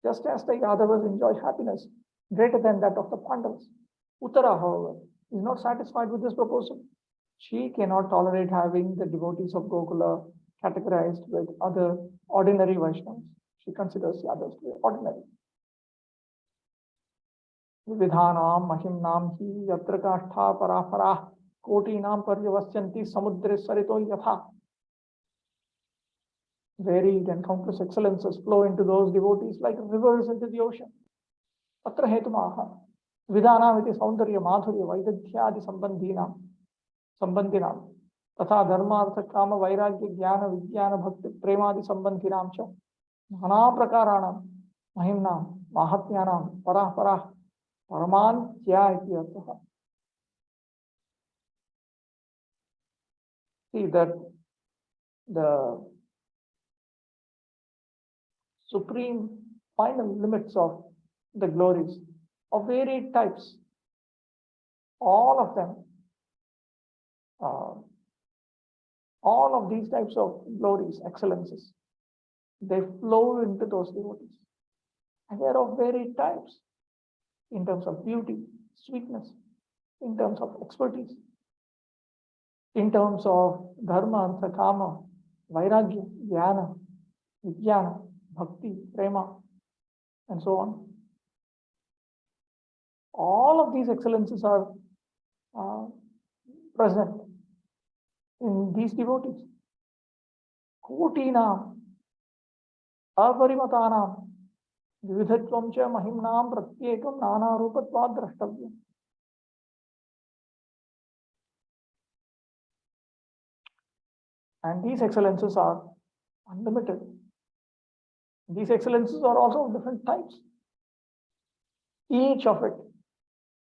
just as the Yadavas enjoy happiness greater than that of the Pandavas. Uttara, however, is not satisfied with this proposal. She cannot tolerate having the devotees of Gokula categorized with other ordinary Vaishnavas. She considers Yadavas to be ordinary. Vidhanam mahimnam hi yatra kashtha parapara kotinam paryavasyanti samudre sarito yatha. Varied and countless excellences flow into those devotees like rivers into the ocean. Atra hetumaha vidhanam iti saundarya madhurya vaidadhyadi sambandhinam तथा धर्मार्थ काम वैराग्य ज्ञान विज्ञान भक्ति प्रेमादि संबंधिनां च नाना प्रकाराणां महिम्नां माहात्म्यानां पराः परमान्त्या इति अर्थः. See that the supreme final limits of the glories of varied types, all of them, all of these types of glories, excellences, they flow into those devotees. And they are of varied types in terms of beauty, sweetness, in terms of expertise, in terms of dharma, artha, kama, vairagya, jnana, vijnana, bhakti, prema, and so on. All of these excellences are present in these devotees. Kotinam, aparimatanam, vividhatvam cha mahimnam pratyekam nana rupatvad drashtavyam. And these excellences are unlimited. These excellences are also of different types. Each of it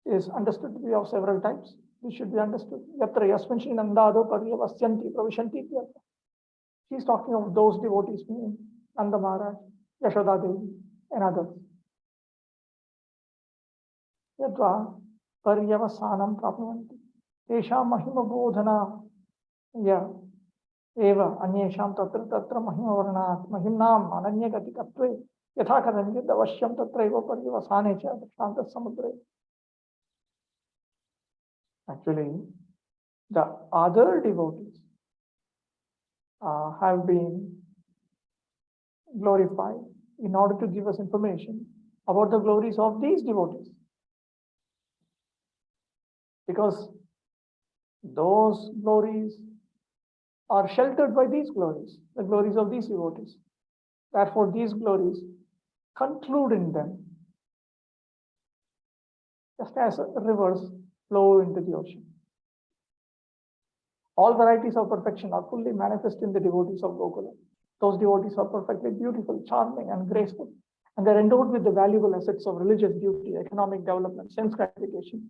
is understood to be of several types. This should be understood. Yatra yasmin shri nandado paryavasyanti pravishanti ityartha. She is talking of those devotees, meaning Nanda Maharaj, Yashoda Devi, and others. Yadva paryavasanam prapnuvanti. Tesham mahima bodhana ya eva anyesham tatra mahima varnat mahimnam ananya gatikatve yatha kadanjit avasyam tatra eva paryavasane cha dashanta samudre. Actually, the other devotees have been glorified in order to give us information about the glories of these devotees. Because those glories are sheltered by these glories, the glories of these devotees. Therefore, these glories conclude in them, just as rivers flow into the ocean. All varieties of perfection are fully manifest in the devotees of Gokula. Those devotees are perfectly beautiful, charming, and graceful, and they're endowed with the valuable assets of religious duty, economic development, sense gratification,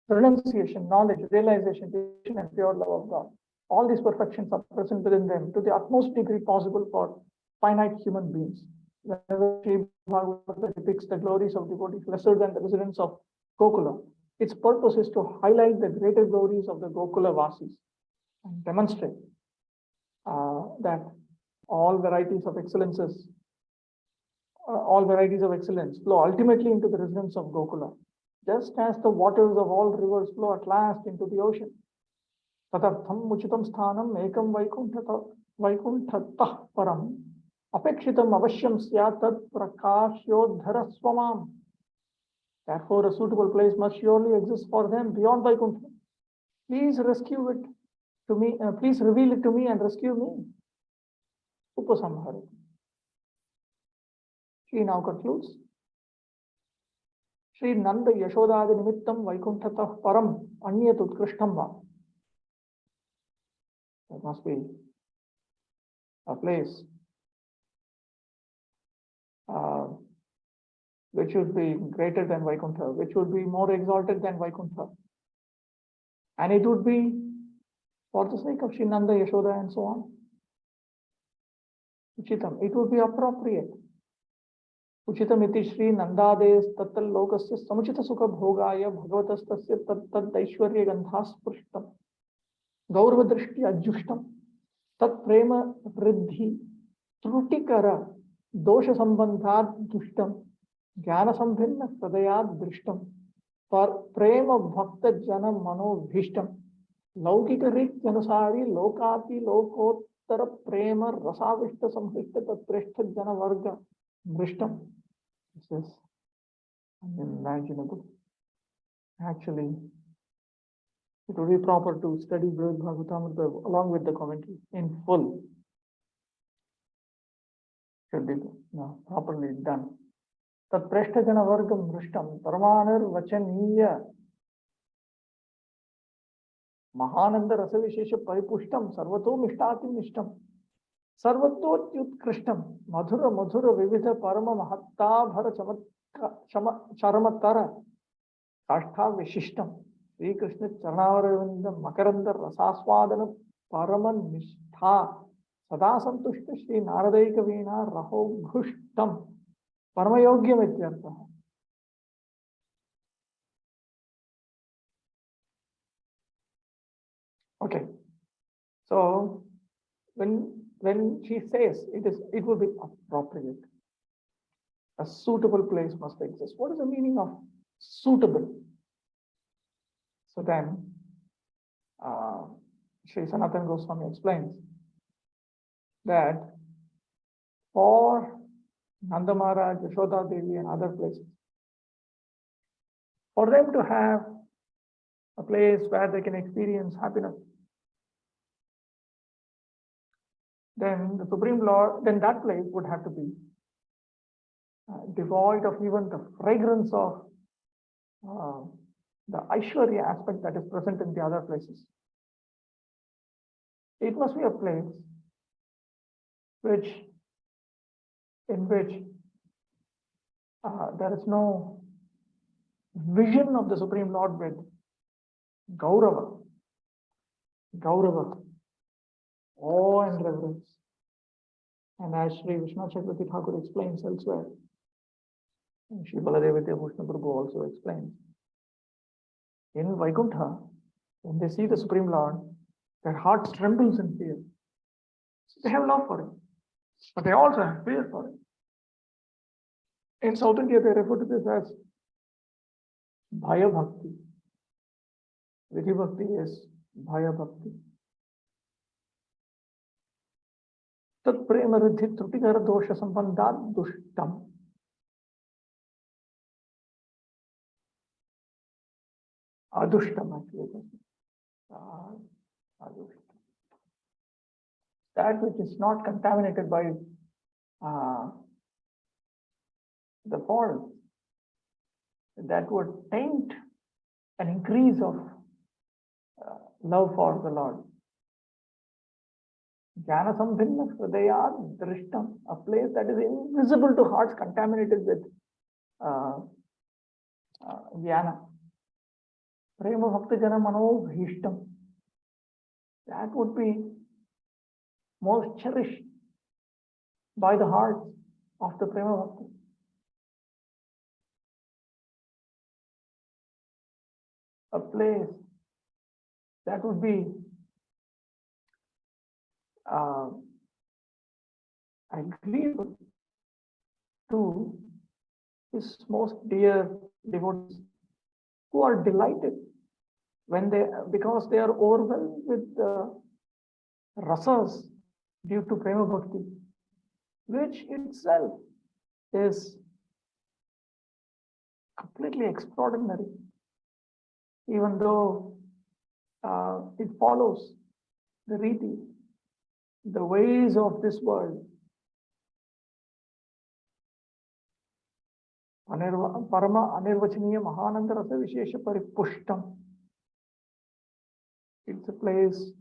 renunciation, knowledge, realization, and pure love of God. All these perfections are present within them to the utmost degree possible for finite human beings. Whenever Sri Bhagavatamrita depicts the glories of devotees lesser than the residents of Gokula, its purpose is to highlight the greater glories of the Gokula Vasis and demonstrate that all varieties of excellences, all varieties of excellence flow ultimately into the residents of Gokula, just as the waters of all rivers flow at last into the ocean. Tatartham muchitam sthanam ekam vaikuntatah param apekshitam avashyam syat tat prakashyodhara swamam. Therefore, a suitable place must surely exist for them beyond Vaikuntha. Please rescue it to me, please reveal it to me and rescue me. Upasamhara. She now concludes. Shri Nanda Yashodadi Nimittam Vaikunthatah Param Anyat Utkrishtam Va. There must be a place which would be greater than Vaikuntha, which would be more exalted than Vaikuntha. And it would be for the sake of Shri Nanda, Yashoda, and so on. Uchitam, it would be appropriate. Uchitam iti Shri Nandades tattal lokasya samuchita sukha bhogaya bhagavatastasya tad daishwarya gandhas prishtam gaurva drishti ajjushtam tat prema vriddhi trutikara dosha sambandhat dushtam jnana sambhinna hridayat drishtam par prema bhakta jana manobhishtam laukika rit janasari lokati lokottara prema rasavishta samhishta tat prishta jana varga drishtam. This is unimaginable. Actually, it would be proper to study Bhagavatamrita along with the commentary in full. Should be properly done. Tat preshtajana vargam vrishtam paramanar vachaniya mahananda rasavishesha paripushtam sarvato mishtati mishtam sarvato utkrishtam madhura madhura vividha parama mahatta bhara charamatara kashtha vishishtam Sri Krishna Charanavarvinda Makaranda Rasaswadana Paraman Nishtha Sada Santushta Shri Naradaika Veena Raho Ghushtam Paramayogyam Ityartha. Okay. So when she says it will be appropriate, a suitable place must exist. What is the meaning of suitable? So then, Sri Sanatana Goswami explains that for Nanda Maharaj, Yashoda Devi, and other places, for them to have a place where they can experience happiness, then the Supreme Lord, then that place would have to be devoid of even the fragrance of the Aishwarya aspect that is present in the other places. It must be a place in which there is no vision of the Supreme Lord with Gaurava, awe and reverence. And as Sri Vishnu Chakravarti Thakur explains elsewhere, and Sri Baladevatya Bhushna Prabhu also explains, in Vaikuntha, when they see the Supreme Lord, their hearts trembles in fear. They have love for him, but they also have fear for him. In South India, they refer to this as Bhaya Bhakti. Vidhi Bhakti is Bhaya Bhakti. Tat prema riddhi trutikara dosha sambandhat dushtam. Adushtam actually. Adushtam. That which is not contaminated by the fault, that would taint an increase of love for the Lord. Jnana sambhinna hridayat drishtam, a place that is invisible to hearts contaminated with jnana. Prema bhakti jana mano bhishtam, that would be most cherished by the hearts of the prema bhakti. A place that would be agreeable to his most dear devotees, who are delighted when because they are overwhelmed with the rasas due to prema bhakti, which itself is completely extraordinary, even though it follows the riti, the ways of this world. Parama anirvachaniya mahananda rasa vishesha paripushtam. It's a place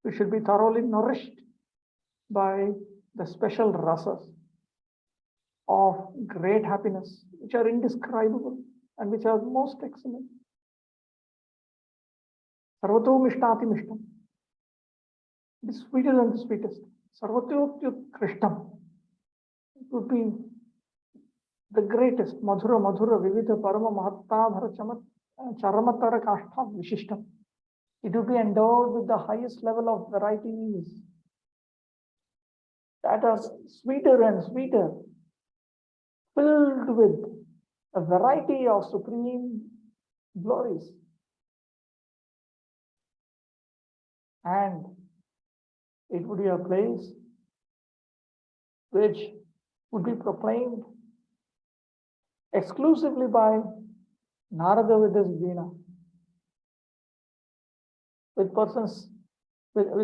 we should be thoroughly nourished by the special rasas of great happiness, which are indescribable and which are most excellent. Sarvato mishtati mishtam. It is sweeter than the sweetest. Sarvatyotyut krishtam. It would be the greatest. Madhura madhura vividha parama mahatta bhara charamatara kashtha vishishtam. It would be endowed with the highest level of varieties that are sweeter and sweeter, filled with a variety of supreme glories. And it would be a place which would be proclaimed exclusively by Narada with his Veena. With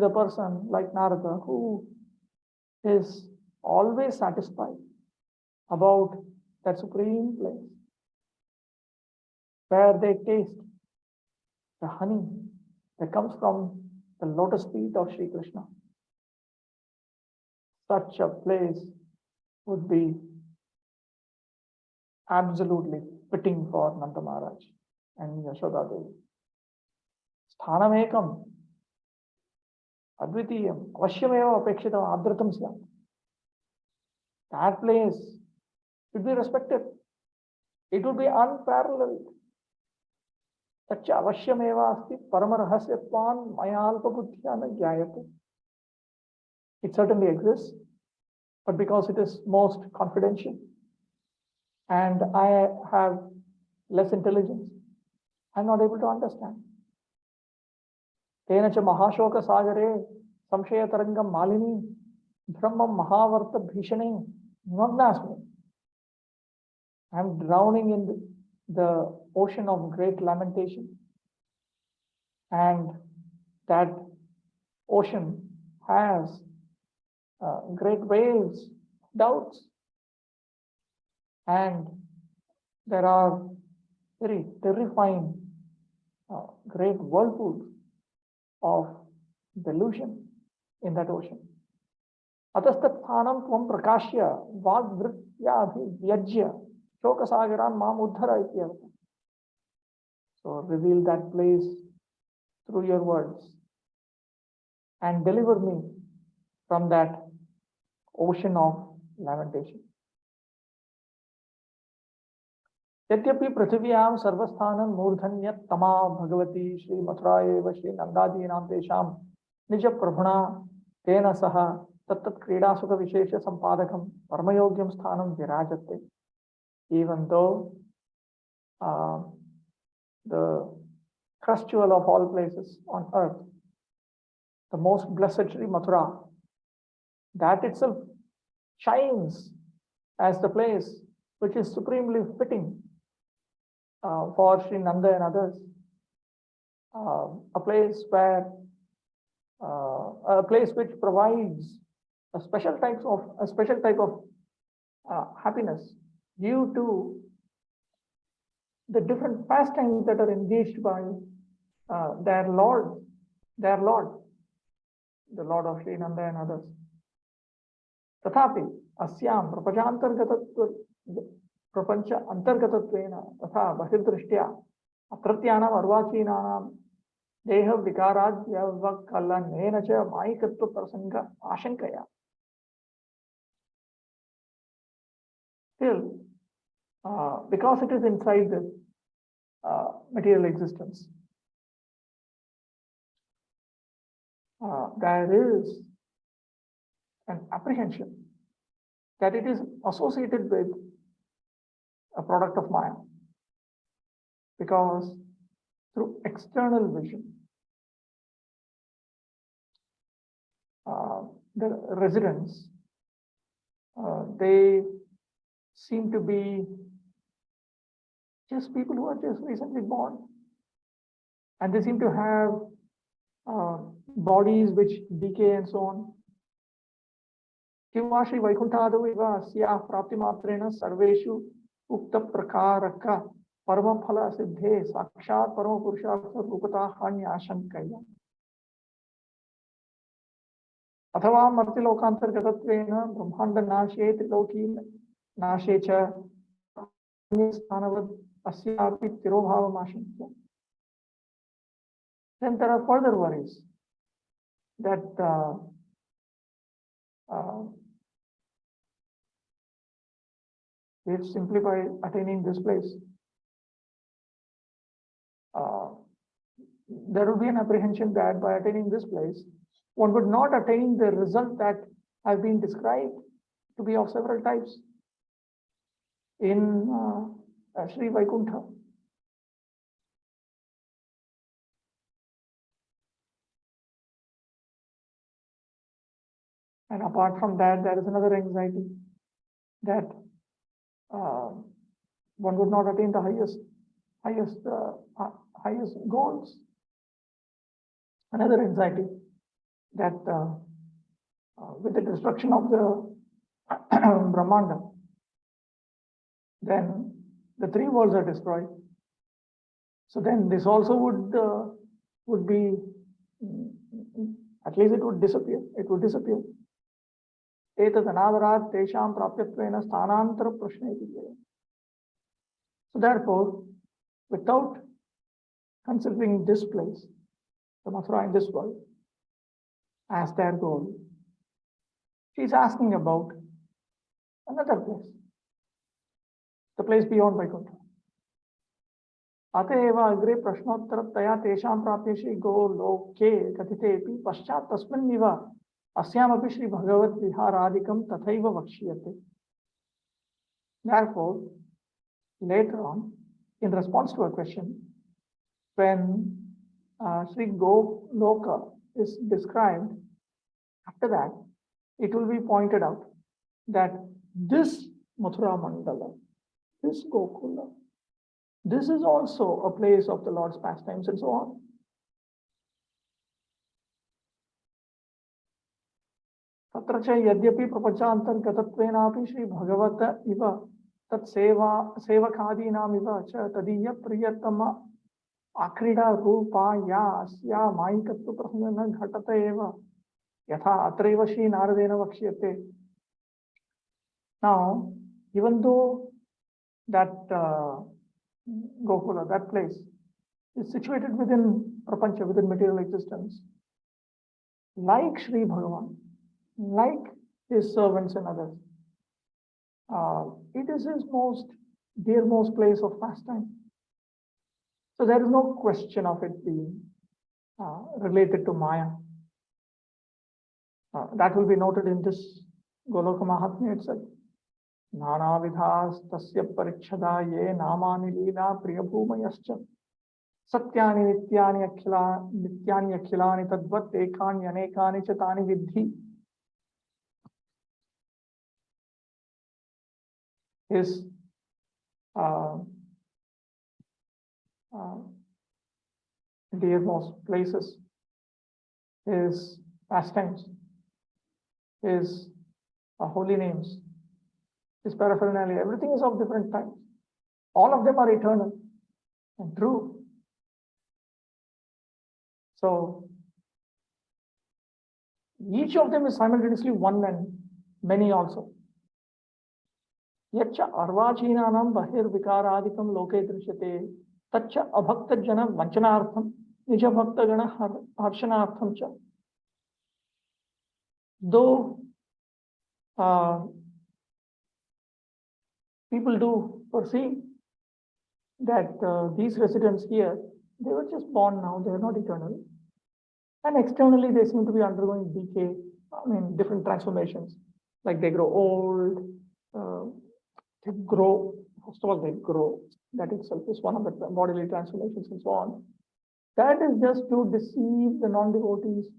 a person like Narada, who is always satisfied about that supreme place where they taste the honey that comes from the lotus feet of Sri Krishna. Such a place would be absolutely fitting for Nanda Maharaj and Yashoda Devi. Sthanamekam advitiyam avashyameva apekshitam adratam syat. That place should be respected. It would be unparalleled. Tacha avashyameva asti paramarahasyattvan mayalpa buddhya na jayate. It certainly exists, but because it is most confidential and I have less intelligence, I'm not able to understand. Tena cha mahashoka sagare samshaya tarangam malini brahmam mahavarta bhishane nimagnasmi. I'm drowning in the ocean of great lamentation, and that ocean has great waves, doubts, and there are very terrifying great whirlpools of delusion in that ocean. Atastathanam tvam prakashya vadvritya vyajya shokasagaran mam uddhara ityartha. So reveal that place through your words and deliver me from that ocean of lamentation. Yadyapi prithiviyam sarvasthanam murdhanyat tama bhagavati Shri Mathura eva Shri Nandadinam tesham nija prabhuna tena saha tattat krida sukha vishesha sampadakam paramayogyam sthanam virajate. Even though the crust jewel of all places on earth, the most blessed Sri Mathura, that itself shines as the place which is supremely fitting for Sri Nanda and others. A place which provides a special type of happiness due to the different pastimes that are engaged by their Lord, the Lord of Sri Nanda and others. Tathapi asyam prapancha antargatatvena tatha bahidrishtya atratyanam arvachinanam deha vicaradhyavakalanena cha maikatva prasanga ashankaya. Still, because it is inside this material existence, there is an apprehension that it is associated with a product of Maya, because through external vision, the residents, they seem to be just people who are just recently born, and they seem to have bodies which decay and so on. Kivashi Vaikuntadu iva asya praptimatrena sarveshu ukta prakaraka parama phala siddhe sakshat parama purushārtha rupata hanyashankaya. Athava marti lokantargatatvena brahmanda nashe triloki nashe cha sthanavad asyapi tirobhavamashankya. Then there are further worries that if simply by attaining this place, there would be an apprehension that by attaining this place, one would not attain the result that have been described to be of several types in Sri Vaikuntha. And apart from that, there is another anxiety that one would not attain the highest goals. Another anxiety that with the destruction of the Brahmanda, then the three worlds are destroyed. So then this also would be, at least it would disappear. It would disappear. So therefore, without considering this place, the Mathura in this world, as their goal, she is asking about another place, the place beyond Vaikuntha. Ateva agre prashnottarataya tesham prapyeshi go loke kathitepi paschat tasmanniva asyamapi Shri Bhagavat Viharadikam tathaiva vakshiyate. Therefore, later on, in response to a question, when Sri Goloka is described, after that, it will be pointed out that this Mathura Mandala, this Gokula, this is also a place of the Lord's pastimes and so on. Tatra cha yadyapi prapanchantargatatvenapi Shri Bhagavata iva tat sevakadinam iva cha tadiya priyatama akrida rupa ya asya maikatva prasangana ghatata eva yatha atraiva Shri Naradena vakshiyate. Now, even though that Gokula, that place, is situated within Prapancha, within material existence, like Shri Bhagavan, like his servants and others, it is his most dearmost place of pastime. So there is no question of it being related to Maya. That will be noted in this Goloka Mahatmya itself. Nana vidhas tasya parikshada ye namani lila priyabhumayascha Satyani nityani akhilani tadvat ekani anekani chatani vidhi. His dearmost places, his pastimes, his holy names, his paraphernalia, everything is of different types. All of them are eternal and true. So each of them is simultaneously one and many also. Yacha arvachinanam bahir vicaradikam loke drishyate tacha abhakta jana vanchanartham nija bhakta gana harshanartham cha. Though people do foresee that these residents here, they were just born now, they are not eternal. And externally, they seem to be undergoing decay, different transformations. Like they grow old, they grow, first of all, they grow. That itself is one of the bodily transformations and so on. That is just to deceive the non-devotees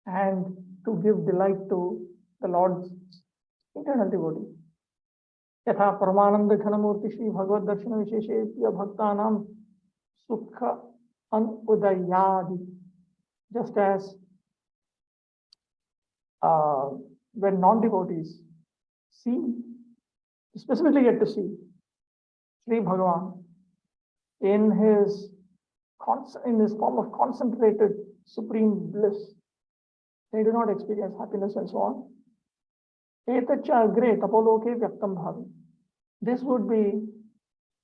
and to give delight to the Lord's eternal devotee. Yatha Paramananda Ghanamurti Shri Bhagavad Darshana Visheshya Bhaktanam Sukha Anudayadi. Just as when non-devotees see, specifically get to see Sri Bhagavan in his form of concentrated supreme bliss, they do not experience happiness and so on. Etacha agre tapoloke vyaktam bhavi. This would be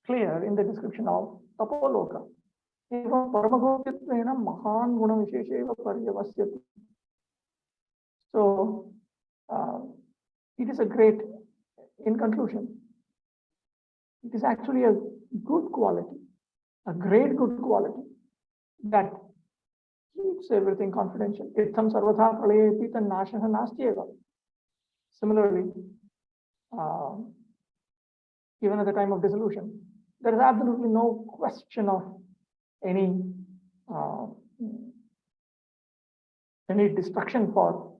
clear in the description of tapoloka. So it is a great, in conclusion, it is actually a good quality, a great good quality that keeps everything confidential. Itham sarvatha pralayeti tan nashaha nastyeva. Similarly, even at the time of dissolution, there is absolutely no question of any destruction for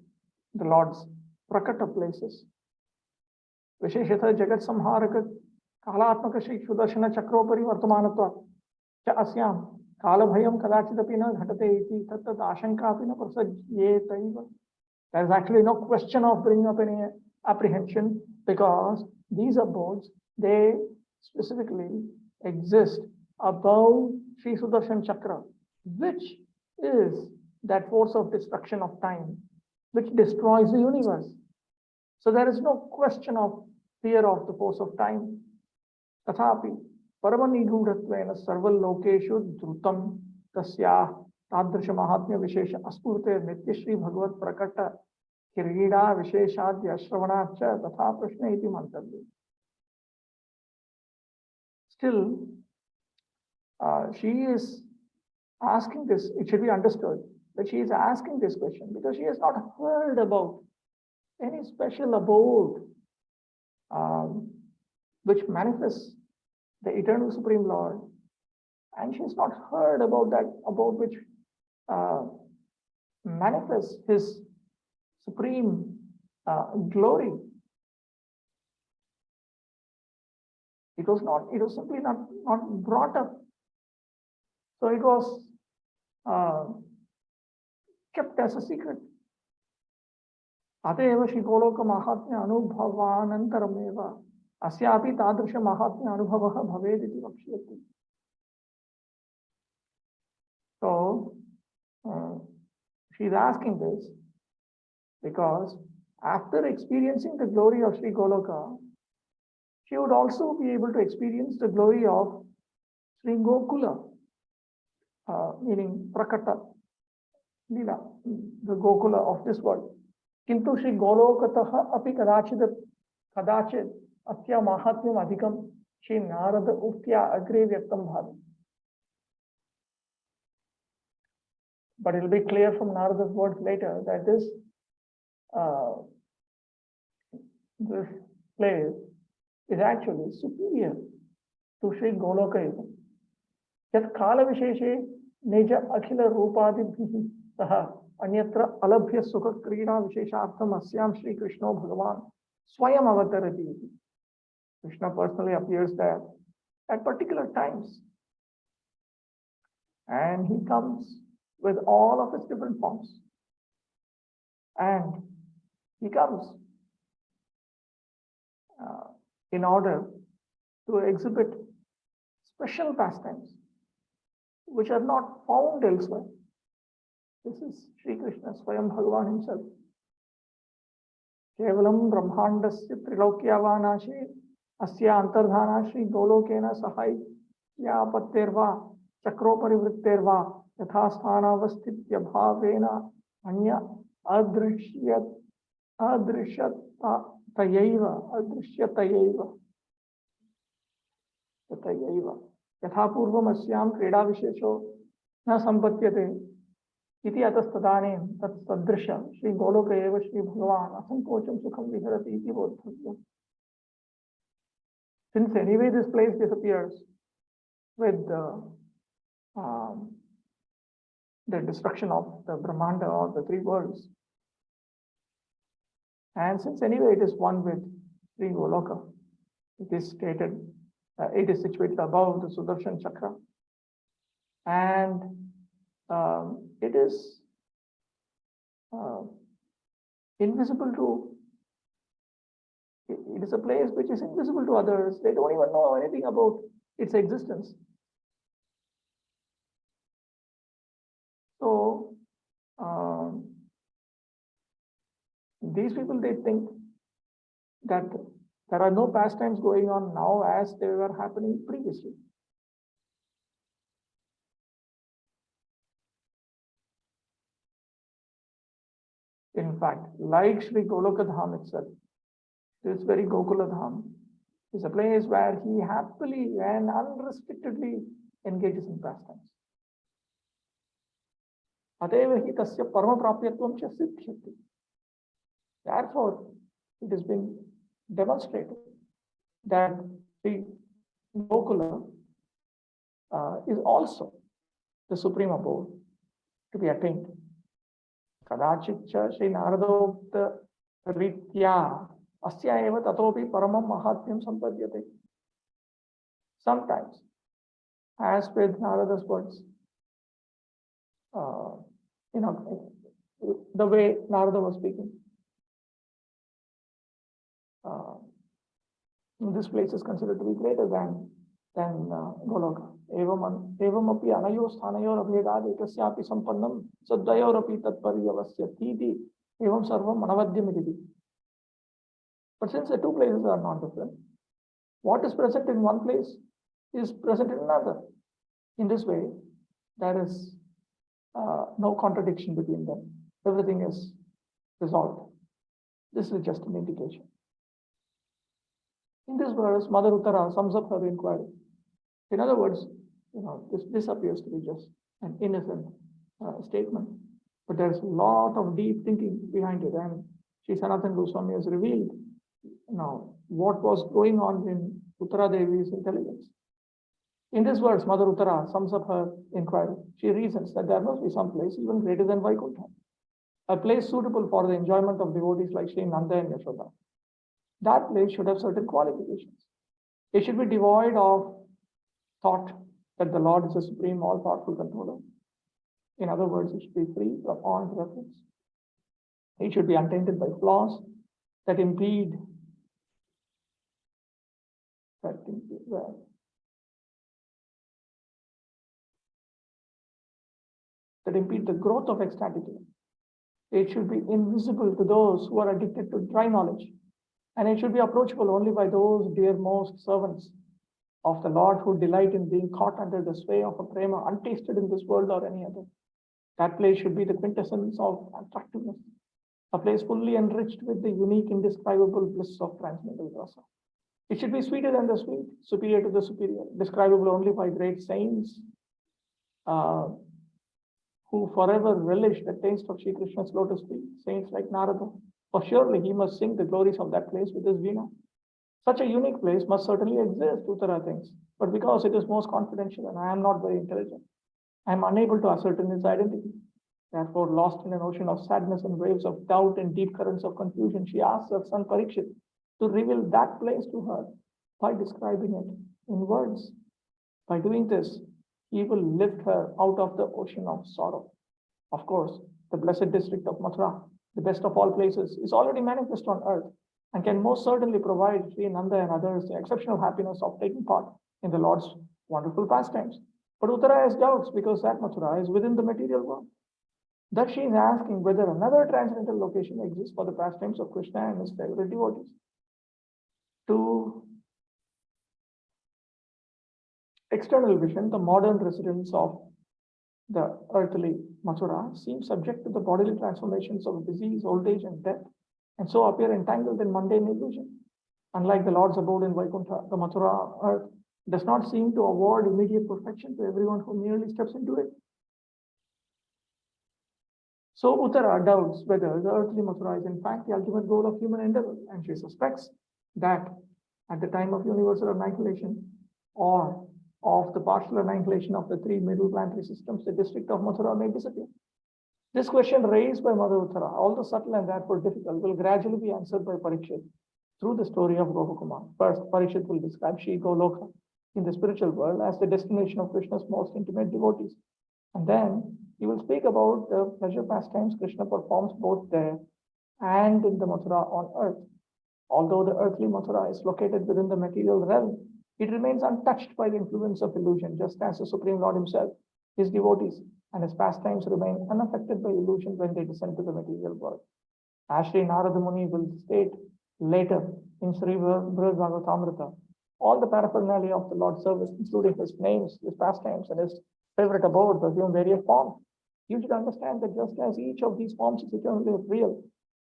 the Lord's prakata places. Visheshatha jagat samharaka kalatmaka shri sudarshana chakropari vartamanatva cha asyam kalabhayam kadachidapi na ghatate iti tattat ashankapi na prasajyetaiva. There is actually no question of bringing up any apprehension because these abodes, they specifically exist above Sri Sudarshan Chakra, which is that force of destruction of time, which destroys the universe. So there is no question of fear of the force of time. Tathapi, Paramanigudhatvena sarval lokeshu dhrutam tasya tadrisha mahatmya vishesha aspurte nitya Shri Bhagavad prakata kirida visheshadya shravanacha tatha prashna iti mantavya. Still, she is asking this, it should be understood that she is asking this question because she has not heard about any special abode which manifests the eternal Supreme Lord. And she has not heard about that abode which manifests his supreme glory. It was simply not brought up. So it was kept as a secret. Ateva Shri Goloka Mahatmya Anubhavanantarameva Asyapi Tadrisha Mahatmya Anubhavaha Bhavediti Vakshiyati. So she's asking this because after experiencing the glory of Sri Goloka, she would also be able to experience the glory of Sri Gokula, meaning Prakata, Lila, the Gokula of this world. Kintu Shri Golokataha api kadachid atya mahatmyam adhikam Shri Narada uktya agre vyaktam bhavi. But it will be clear from Narada's words later that this place is actually superior to Sri Goloka even. यत् काल विशेषे निज अखिल रूपादिभिः सह अन्यत्र अलभ्य सुख क्रीडा विशेषार्थम अस्याम श्री कृष्णो भगवान स्वयं अवतरति. Krishna personally appears there at particular times, and he comes with all of his different forms, and he comes in order to exhibit special pastimes which are not found elsewhere. This is Sri Krishna, Swayam Bhagavan himself. Kevalam Brahmandasya Trilokyavanashi Asya Antardhana Shri Golokena Sahai Yapatterva Chakroparivriterva Yathasthanavastitya Bhavena Anya Adrishyat Adrishyatayaiva यथा पूर्वम अस्याम क्रीडा विशेषो न संपत्यते इति अतस्तदानीं तत् सदृश श्री गोलोक एव श्री भगवान असंकोचम सुखम विहरति इति बोद्धव्यम्. Since anyway this place disappears with the destruction of the Brahmanda or the three worlds, and since anyway it is one with Sri Goloka, it is stated it is situated above the Sudarshan Chakra, and it is invisible to, it is a place which is invisible to others. They don't even know anything about its existence. So these people, they think that there are no pastimes going on now as they were happening previously. In fact, like Sri Goloka Dham itself, this very Gokula Dham is a place where he happily and unrestrictedly engages in pastimes. Ateva hi tasya parama prapyatvam cha siddhyati. Therefore, it has been demonstrated that the Gokula is also the supreme abode to be attained. Kadachitcha Shri Naradokta Ritya Asya eva tatopi paramam mahatmyam sampadyate. Sometimes, as with Narada's words, the way Narada was speaking, this place is considered to be greater than Goloka. Evam api anayo sthanayor abhedad ekasyapi sampannam saddayor api tatparyavasya titi evam sarvam manavadyamiditi. But since the two places are not different, what is present in one place is present in another. In this way, there is no contradiction between them. Everything is resolved. This is just an indication. In this verse, Mother Uttara sums up her inquiry. In other words, this appears to be just an innocent statement, but there's a lot of deep thinking behind it, and Sri Sanatana Goswami has revealed what was going on in Uttara Devi's intelligence. In this verse, Mother Uttara sums up her inquiry. She reasons that there must be some place even greater than Vaikuntha, a place suitable for the enjoyment of devotees like Sri Nanda and Yashoda. That place should have certain qualifications. It should be devoid of thought that the Lord is a supreme, all-powerful controller. In other words, it should be free from all interference. It should be untainted by flaws that impede the growth of ecstatic love. It should be invisible to those who are addicted to dry knowledge, and it should be approachable only by those dearmost servants of the Lord who delight in being caught under the sway of a prema untasted in this world or any other. That place should be the quintessence of attractiveness, a place fully enriched with the unique, indescribable bliss of transcendental rasa. It should be sweeter than the sweet, superior to the superior, describable only by great saints who forever relish the taste of Sri Krishna's lotus feet, saints like Narada. For surely he must sing the glories of that place with his veena. Such a unique place must certainly exist, Uttara thinks, But because it is most confidential and I am not very intelligent, I am unable to ascertain its identity. Therefore, lost in an ocean of sadness and waves of doubt and deep currents of confusion, she asks her son Parikshit to reveal that place to her by describing it in words. By doing this, he will lift her out of the ocean of sorrow. Of course, the blessed district of Mathura, the best of all places, is already manifest on earth and can most certainly provide Sri Nanda and others the exceptional happiness of taking part in the Lord's wonderful pastimes. But Uttara has doubts because that Mathura is within the material world. Thus she is asking whether another transcendental location exists for the pastimes of Krishna and his favorite devotees. To external vision, the modern residents of the earthly Mathura seem subject to the bodily transformations of disease, old age, and death, and so appear entangled in mundane illusion. Unlike the Lord's abode in Vaikuntha, the Mathura earth does not seem to award immediate perfection to everyone who merely steps into it. So Uttara doubts whether the earthly Mathura is in fact the ultimate goal of human endeavor, and she suspects that at the time of universal annihilation or of the partial annihilation of the three middle planetary systems, the district of Mathura may disappear. This question raised by Mother Uttara, although subtle and therefore difficult, will gradually be answered by Parikshit through the story of Gopakumar. First, Parikshit will describe Sri Goloka in the spiritual world as the destination of Krishna's most intimate devotees. And then he will speak about the pleasure pastimes Krishna performs both there and in the Mathura on earth. Although the earthly Mathura is located within the material realm, it remains untouched by the influence of illusion, just as the Supreme Lord himself, his devotees, and his pastimes remain unaffected by illusion when they descend to the material world. As Sri Narada Muni will state later in Sri Bhagavatamrita, all the paraphernalia of the Lord's service, including his names, his pastimes, and his favorite abodes, assume various forms. You should understand that just as each of these forms is eternally real,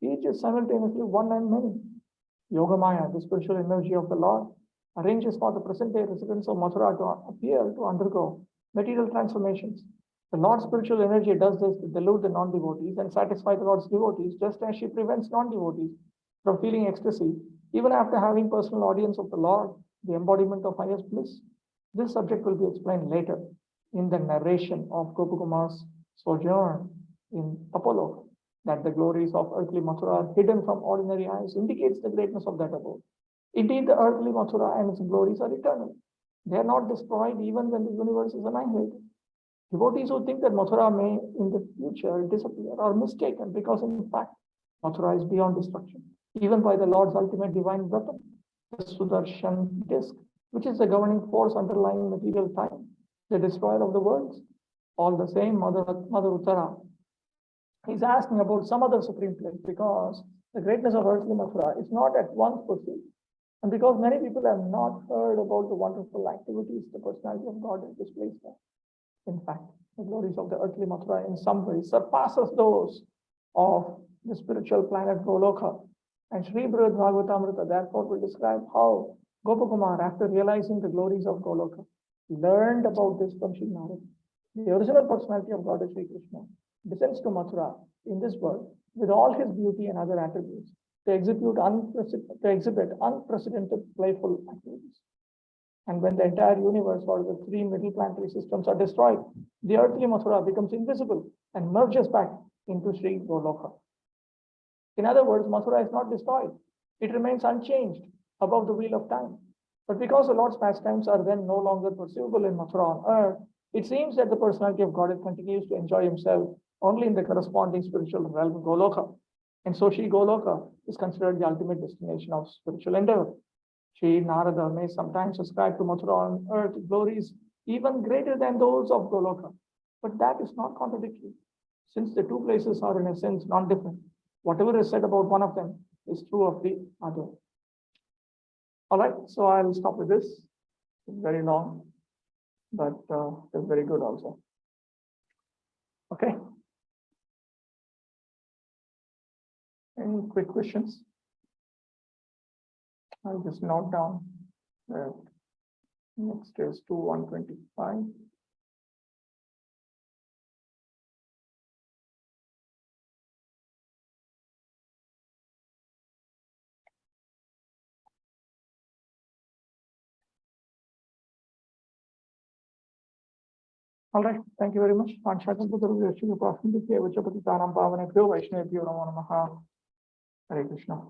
each is simultaneously one and many. Yogamaya, the spiritual energy of the Lord, arranges for the present-day residents of Mathura to appear to undergo material transformations. The Lord's spiritual energy does this to delude the non-devotees and satisfy the Lord's devotees, just as she prevents non-devotees from feeling ecstasy, even after having personal audience of the Lord, the embodiment of highest bliss. This subject will be explained later in the narration of Gopakumar's sojourn in Apollo, that the glories of earthly Mathura are hidden from ordinary eyes indicates the greatness of that abode. Indeed, the earthly Mathura and its glories are eternal. They are not destroyed even when the universe is annihilated. Devotees who think that Mathura may in the future disappear are mistaken, because in fact, Mathura is beyond destruction, even by the Lord's ultimate divine weapon, the Sudarshan disc, which is the governing force underlying material time, the destroyer of the worlds. All the same, Mother Uttara is asking about some other supreme place, because the greatness of earthly Mathura is not at once perceived. And because many people have not heard about the wonderful activities the personality of God has displayed there. In fact, the glories of the earthly Mathura in some ways surpasses those of the spiritual planet Goloka. And Sri Bhagavatamrita therefore will describe how Gopakumar, after realizing the glories of Goloka, learned about this from Sri Narada. The original personality of God is Sri Krishna descends to Mathura in this world with all his beauty and other attributes to exhibit unprecedented playful activities. And when the entire universe or the three middle planetary systems are destroyed, the earthly Mathura becomes invisible and merges back into Sri Goloka. In other words, Mathura is not destroyed. It remains unchanged above the wheel of time. But because the Lord's pastimes are then no longer perceivable in Mathura on earth, it seems that the personality of Godhead continues to enjoy himself only in the corresponding spiritual realm Goloka. And so Sri Goloka is considered the ultimate destination of spiritual endeavor. Sri Narada may sometimes ascribe to Mathura on earth glories even greater than those of Goloka. But that is not contradictory, since the two places are in a sense non-different. Whatever is said about one of them is true of the other. All right, so I'll stop with this. It's very long, but it's very good also. Okay. Any quick questions? I'll just note down that next is 2125. All right, thank you very much. Hare Krishna.